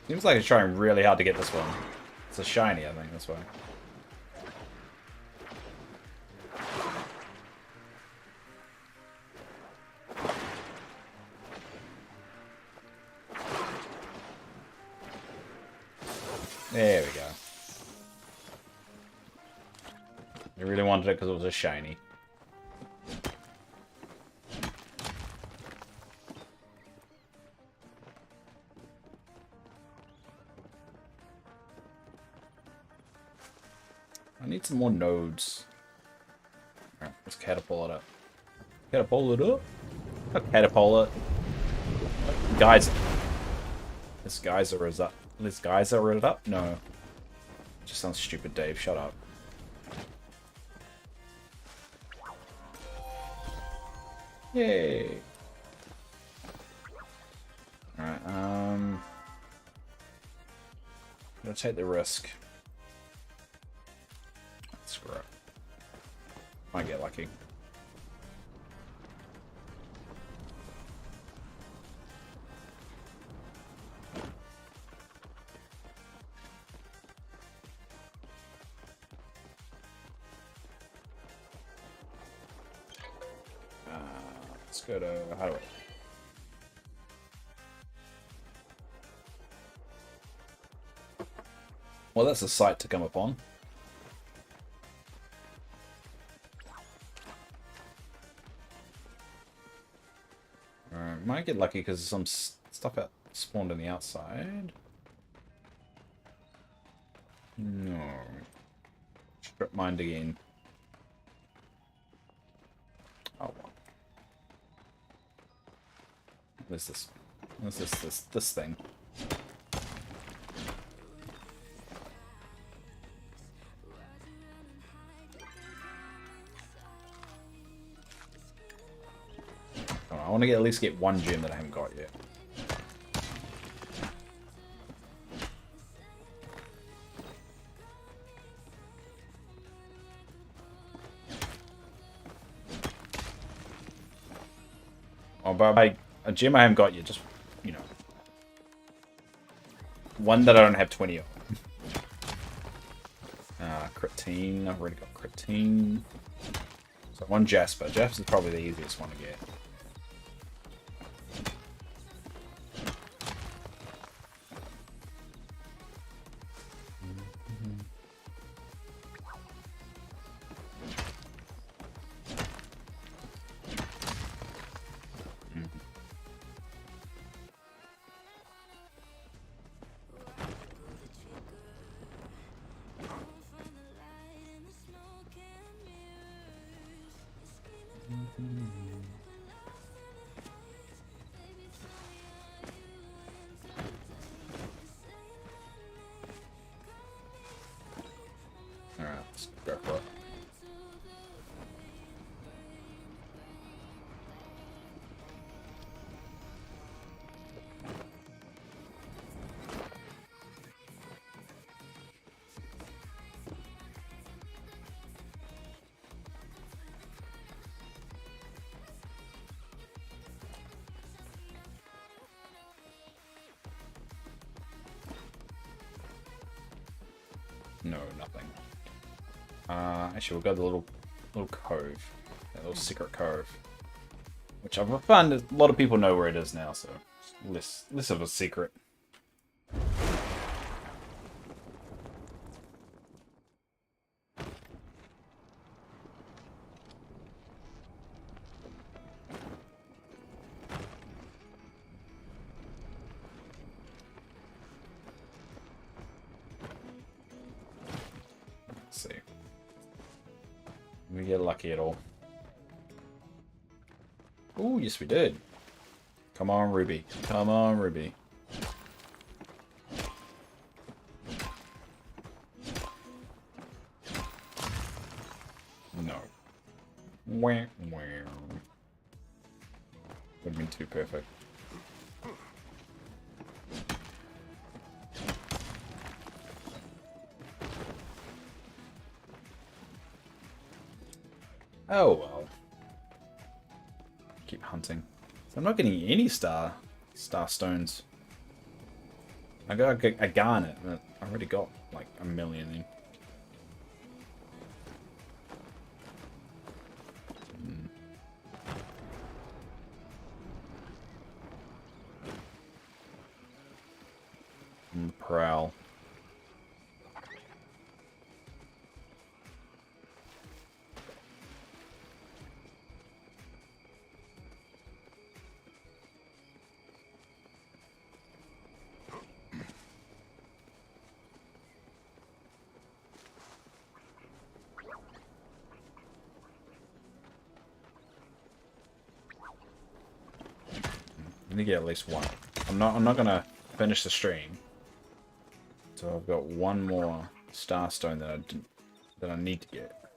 Seems like it's trying really hard to get this one. It's a shiny, I think, that's why. There we go. You really wanted it because it was a shiny. I need some more nodes. Alright, let's catapult it up. Catapult it up? Not catapult it. Guys. This geyser is up. This geyser it up? No. Just sounds stupid, Dave. Shut up. Yay. Alright, I'm gonna take the risk. lucky. Let's go to how do I? Well, that's a sight to come upon. Alright, might get lucky because some stuff out spawned on the outside. No. Strip mined again. Oh well. What's this? What's this thing? I want to at least get one gem that I haven't got yet. Oh, by a gem I haven't got yet, just, you know. One that I don't have 20 of. Critine, I've already got Critine. So one Jasper. Jasper's probably the easiest one to get. Alright, let's go for it. No, nothing. Actually, we'll go to the little cove, that little secret cove, which I've found a lot of people know where it is now, so it's less of a secret. Let's see. We get lucky at all. Oh, yes we did. Come on, Ruby. Come on, Ruby. No. Wah, wah. Would have been too perfect. Oh well. Keep hunting. So I'm not getting any star stones. I got a garnet, but I already got like a million. Prowl. I need to get at least one. I'm not gonna finish the stream. So I've got one more starstone that I need to get.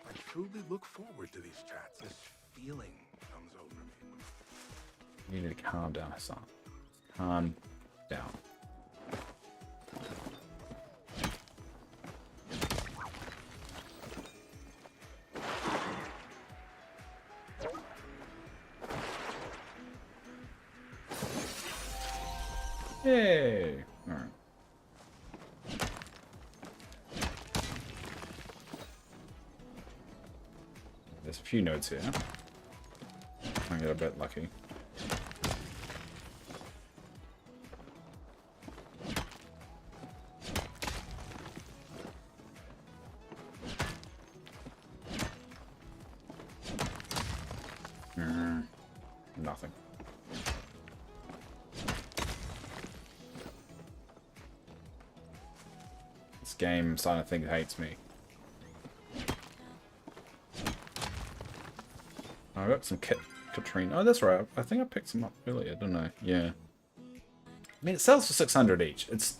I truly look forward to these chats. This feeling comes over me. You need to calm down, Hassan. Calm down. Yay! Alright. There's a few nodes here. I get a bit lucky. Nothing. This game, I'm starting to think it hates me. I got some Katrina. Oh, that's right. I think I picked some up earlier, didn't I? Yeah. I mean, it sells for 600 each. It's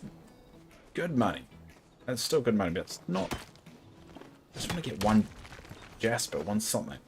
good money. It's still good money, but it's not... I just want to get one Jasper, one something.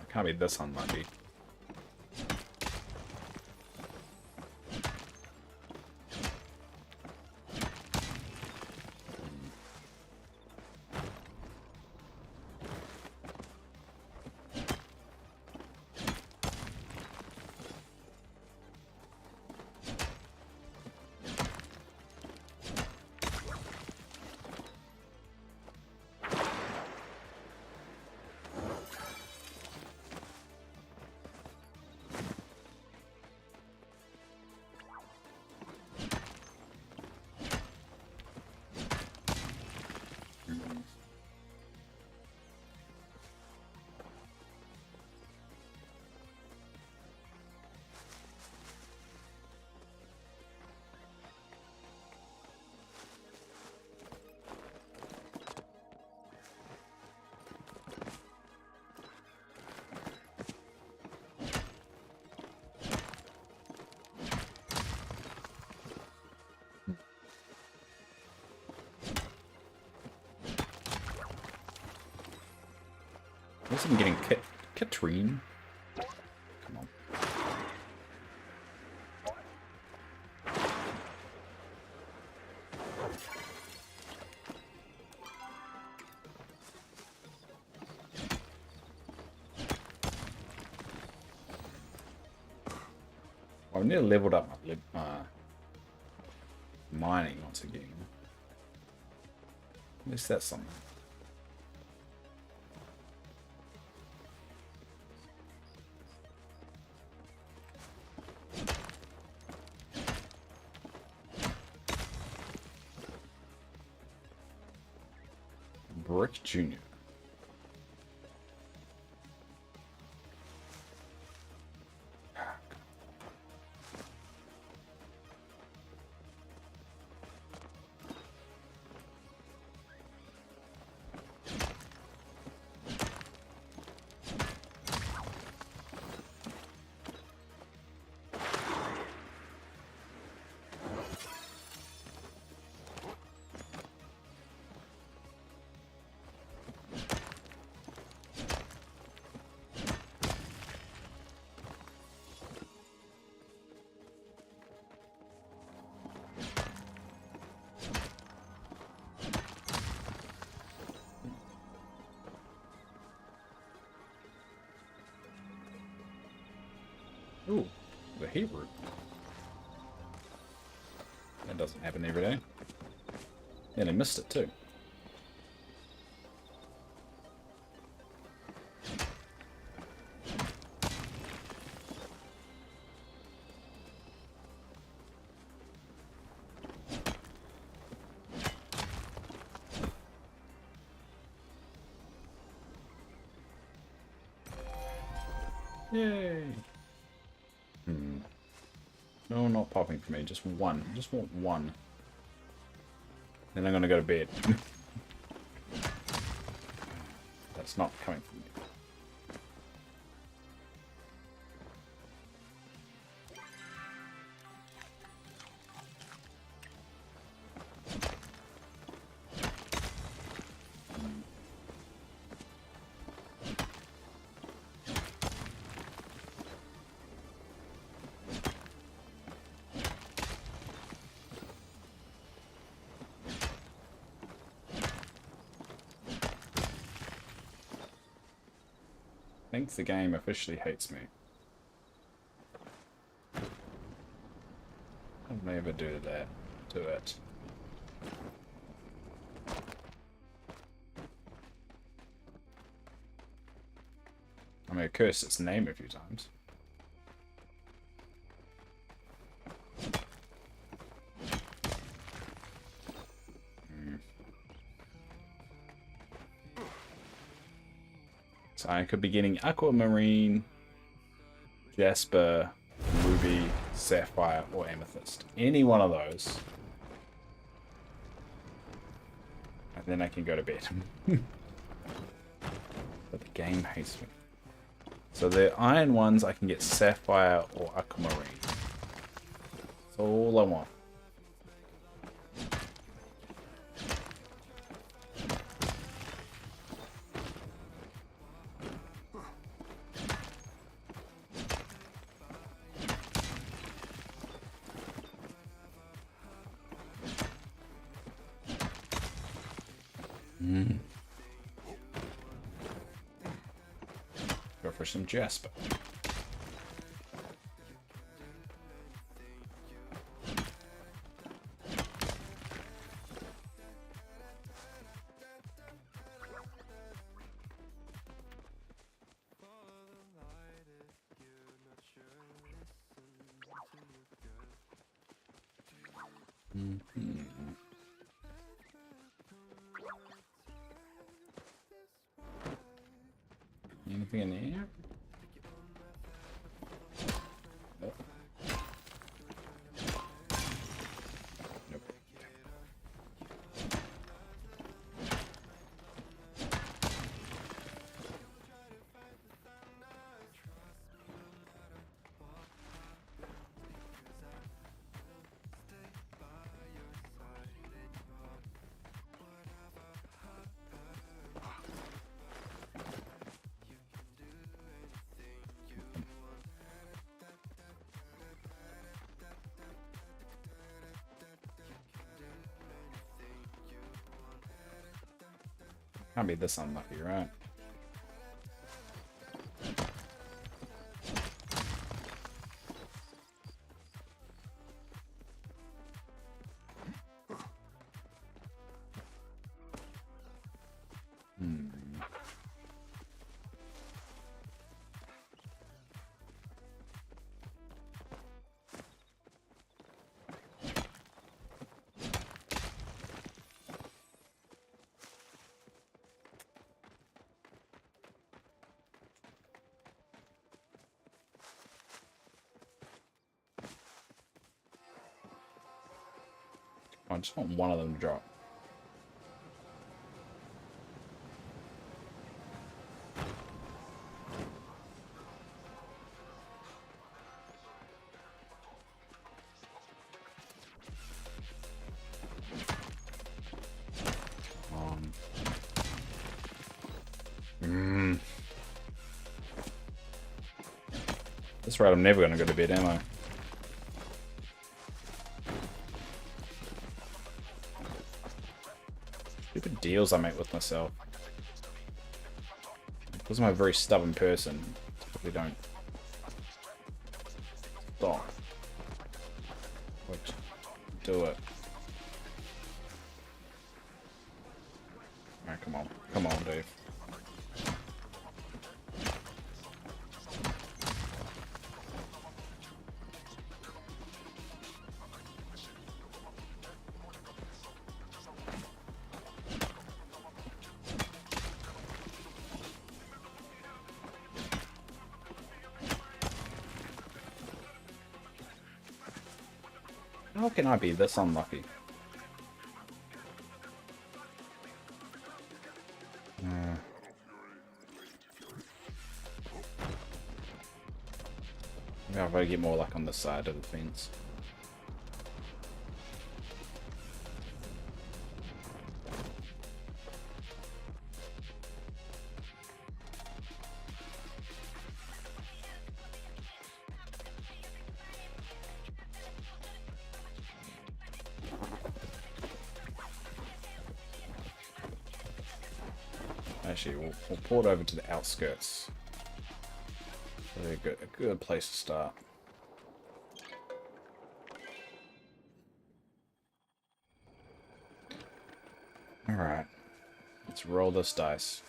I can't be this unlucky. I wasn't getting Katrine. Come on. Well, I nearly leveled up my mining once again. At least that's something. Brick Jr. Ooh, the heat root. That doesn't happen every day. Yeah, they missed it too. Yay! No, not popping for me. Just one. Just want one. Then I'm gonna go to bed. That's not coming from me. I think the game officially hates me. I'll never do that to it. I mean, I cursed its name a few times. So I could be getting Aquamarine, Jasper, Ruby, Sapphire, or Amethyst. Any one of those. And then I can go to bed. But the game hates me. So the iron ones, I can get Sapphire or Aquamarine. That's all I want. Go for some Jasper. Anything in here? Nope. Nope. Can't be this unlucky, right? I just want one of them to drop. That's right, I'm never going to go to bed, am I? Stupid deals I make with myself. Because I'm a very stubborn person, typically don't stop. Wait, do it. Alright, come on. Come on, Dave. How can I be this unlucky? Maybe I've got to get more like on the side of the fence. Actually, we'll pull it over to the outskirts. A good place to start. Alright. Let's roll this dice.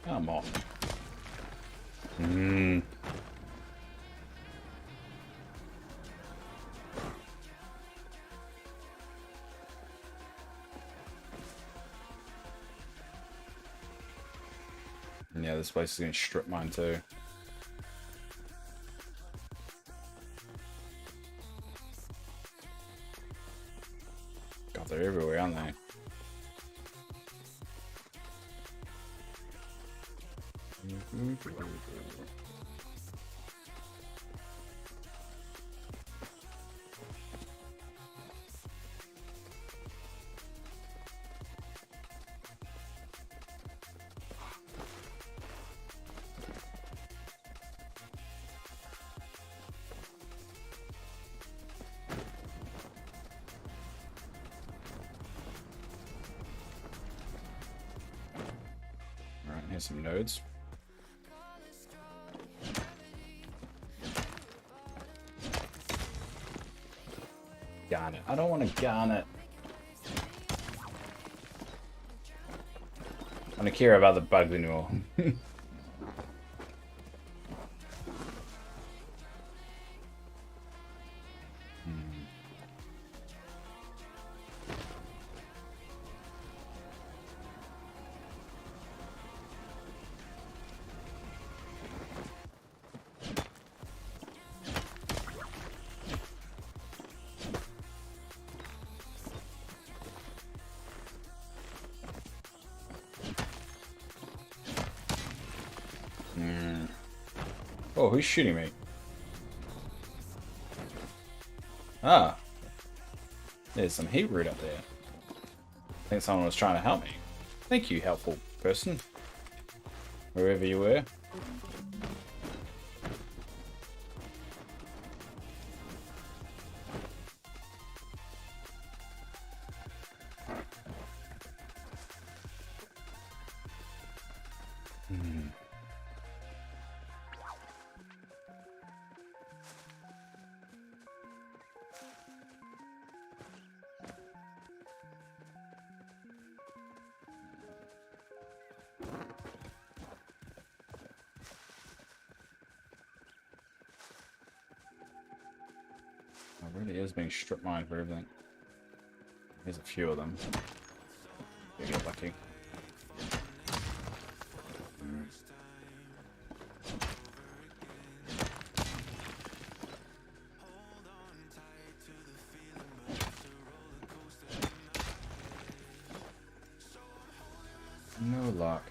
Come on. Yeah, this place is going to strip mine too. God, they're everywhere, aren't they? Alright, here's some nodes. Garnet. I don't want to garnet. I don't care about the bugs anymore. Oh, who's shooting me? Ah. There's some heat root up there. I think someone was trying to help me. Thank you, helpful person. Wherever you were. It really is being strip mined for everything. There's a few of them. You get lucky. No luck.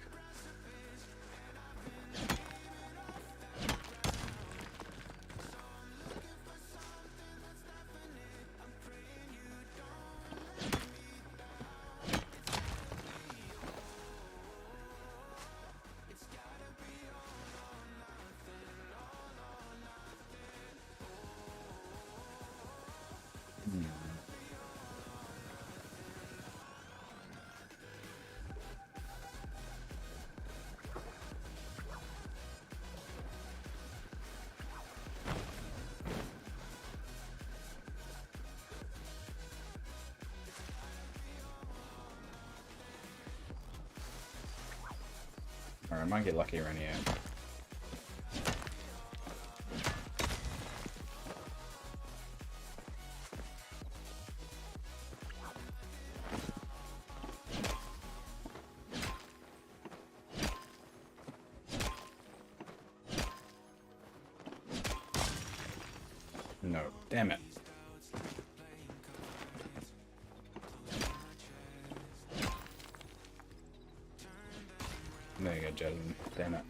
I might get lucky around here. No, damn it. There you go, Jasmine. Damn it.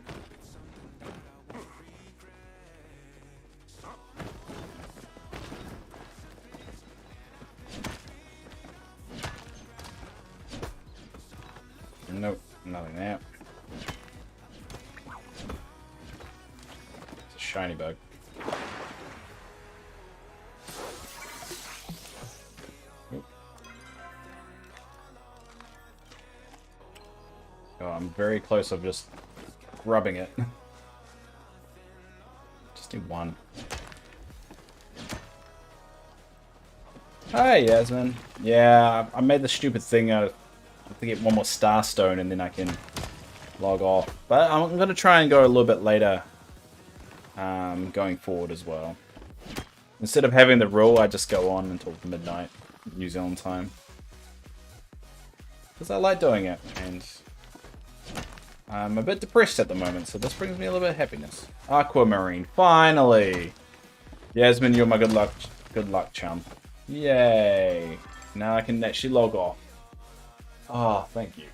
Nope, nothing there. It's a shiny bug. Oh, I'm very close of just rubbing it. Just need one. Hi, Yasmin. Yeah, I made the stupid thing. I have to get one more star stone and then I can log off. But I'm going to try and go a little bit later going forward as well. Instead of having the rule, I just go on until midnight New Zealand time. Because I like doing it, and I'm a bit depressed at the moment, so this brings me a little bit of happiness. Aquamarine, finally! Yasmin, you're my good luck chum. Yay! Now I can actually log off. Oh, thank you.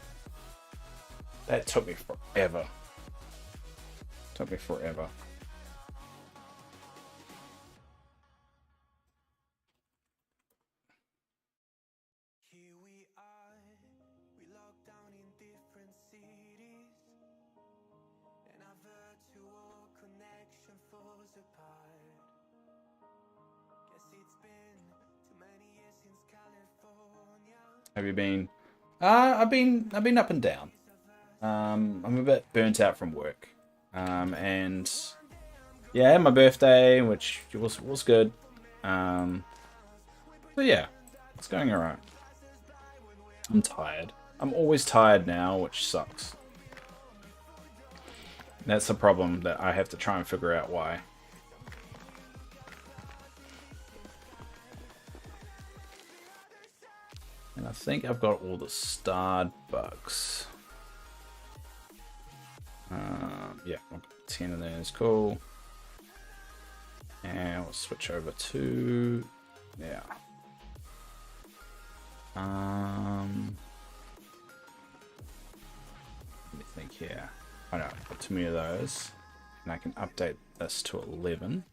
That took me forever. Took me forever. Have you been? I've been up and down. I'm a bit burnt out from work. And yeah, my birthday, which was good. So yeah, it's going alright. I'm tired. I'm always tired now, which sucks. That's the problem that I have to try and figure out why. And I think I've got all the starred bugs. Yeah, 10 of those, cool. And we'll switch over to, yeah. Let me think here. Oh no, I've got too many of those. And I can update this to 11.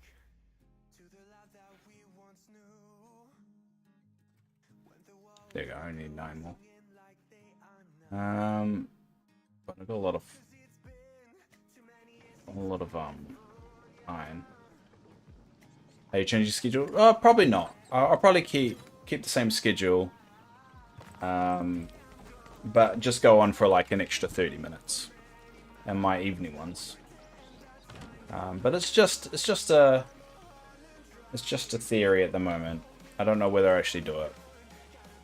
There you go, I only need 9 more. But I've got a lot of iron. Are you changing schedule? Probably not. I'll probably keep the same schedule. But just go on for like an extra 30 minutes. And my evening ones. But it's just a theory at the moment. I don't know whether I actually do it.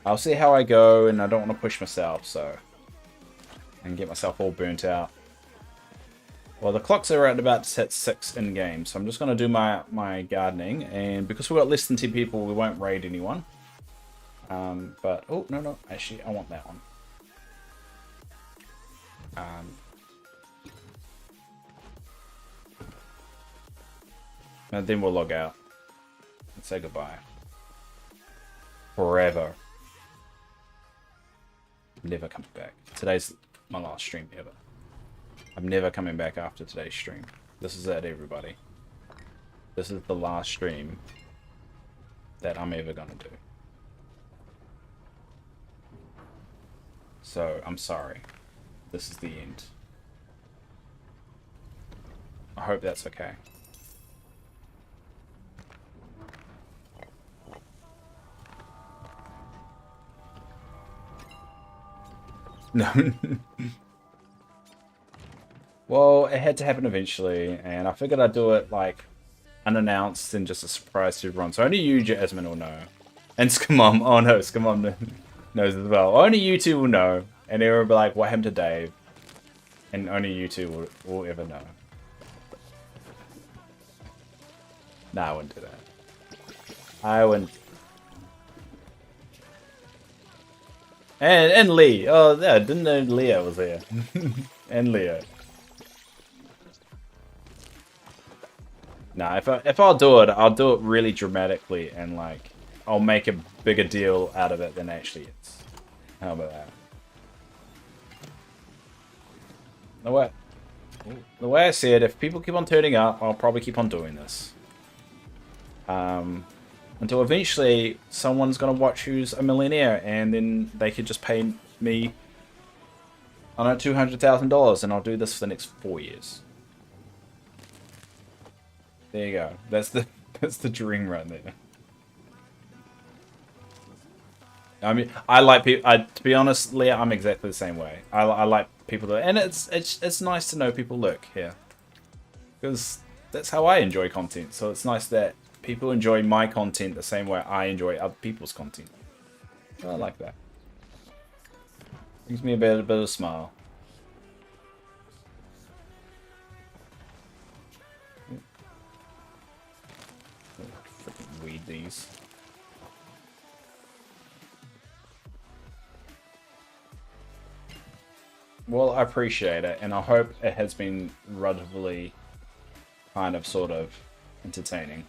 I'll see how I go, and I don't want to push myself, so... and get myself all burnt out. Well, the clocks are at about to hit 6 in-game, so I'm just going to do my gardening, and because we've got less than 10 people, we won't raid anyone. But... oh, no, actually, I want that one. And then we'll log out. And say goodbye. Forever. Never coming back. Today's my last stream ever. I'm never coming back after today's stream. This is it, everybody. This is the last stream that I'm ever gonna do. So, I'm sorry. This is the end. I hope that's okay. No. Well, it had to happen eventually, and I figured I'd do it, like, unannounced and just a surprise to everyone. So only you, Jasmine, will know. And Skamom. Oh no, Skamom knows as well. Only you two will know. And everyone will be like, what happened to Dave? And only you two will ever know. Nah, I wouldn't do that. I wouldn't. And Lee. Oh, yeah, I didn't know Leo was there. And Leo. Nah, if I'll do it really dramatically and like I'll make a bigger deal out of it than actually is. How about that? The way I see it, if people keep on turning up, I'll probably keep on doing this. Until eventually someone's gonna watch who's a millionaire, and then they could just pay me, I don't know, $200,000, and I'll do this for the next 4 years. There you go. That's the dream right there. I mean, I like people. To be honest, Leah, I'm exactly the same way. I like people to, and it's nice to know people look here, because that's how I enjoy content. So it's nice that people enjoy my content the same way I enjoy other people's content. I like that. Gives me a bit of a smile. Freaking weed these. Well, I appreciate it, and I hope it has been relatively kind of sort of entertaining.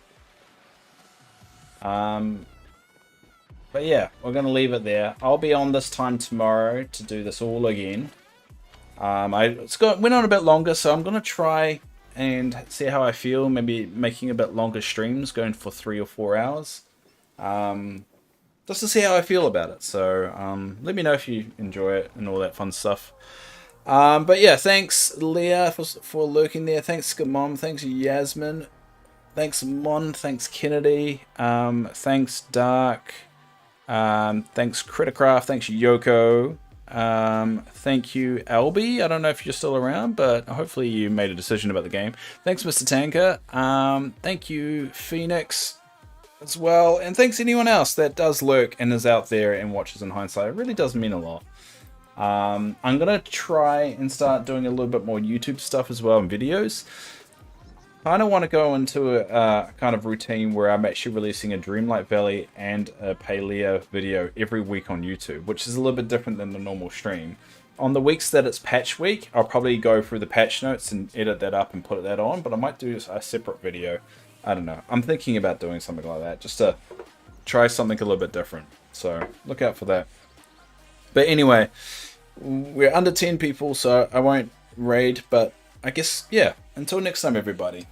But yeah, we're going to leave it there. I'll be on this time tomorrow to do this all again. Went on a bit longer, so I'm going to try and see how I feel. Maybe making a bit longer streams, going for 3 or 4 hours. Just to see how I feel about it. So let me know if you enjoy it and all that fun stuff. But yeah, thanks Leah for lurking there. Thanks Mom. Thanks Yasmin. Thanks Mon. Thanks Kennedy. Thanks Dark. Thanks Criticraft. Thanks Yoko. Thank you Albie. I don't know if you're still around, but hopefully you made a decision about the game. Thanks Mr. Tanker. Thank you Phoenix as well, and thanks anyone else that does lurk and is out there and watches in hindsight. It really does mean a lot. I'm gonna try and start doing a little bit more YouTube stuff as well and videos. I kind of want to go into a kind of routine where I'm actually releasing a Dreamlight Valley and a Palea video every week on YouTube, which is a little bit different than the normal stream. On the weeks that it's patch week, I'll probably go through the patch notes and edit that up and put that on, but I might do a separate video. I don't know. I'm thinking about doing something like that, just to try something a little bit different. So look out for that. But anyway, we're under 10 people, so I won't raid, but I guess, yeah. Until next time, everybody.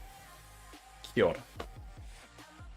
Kia ora.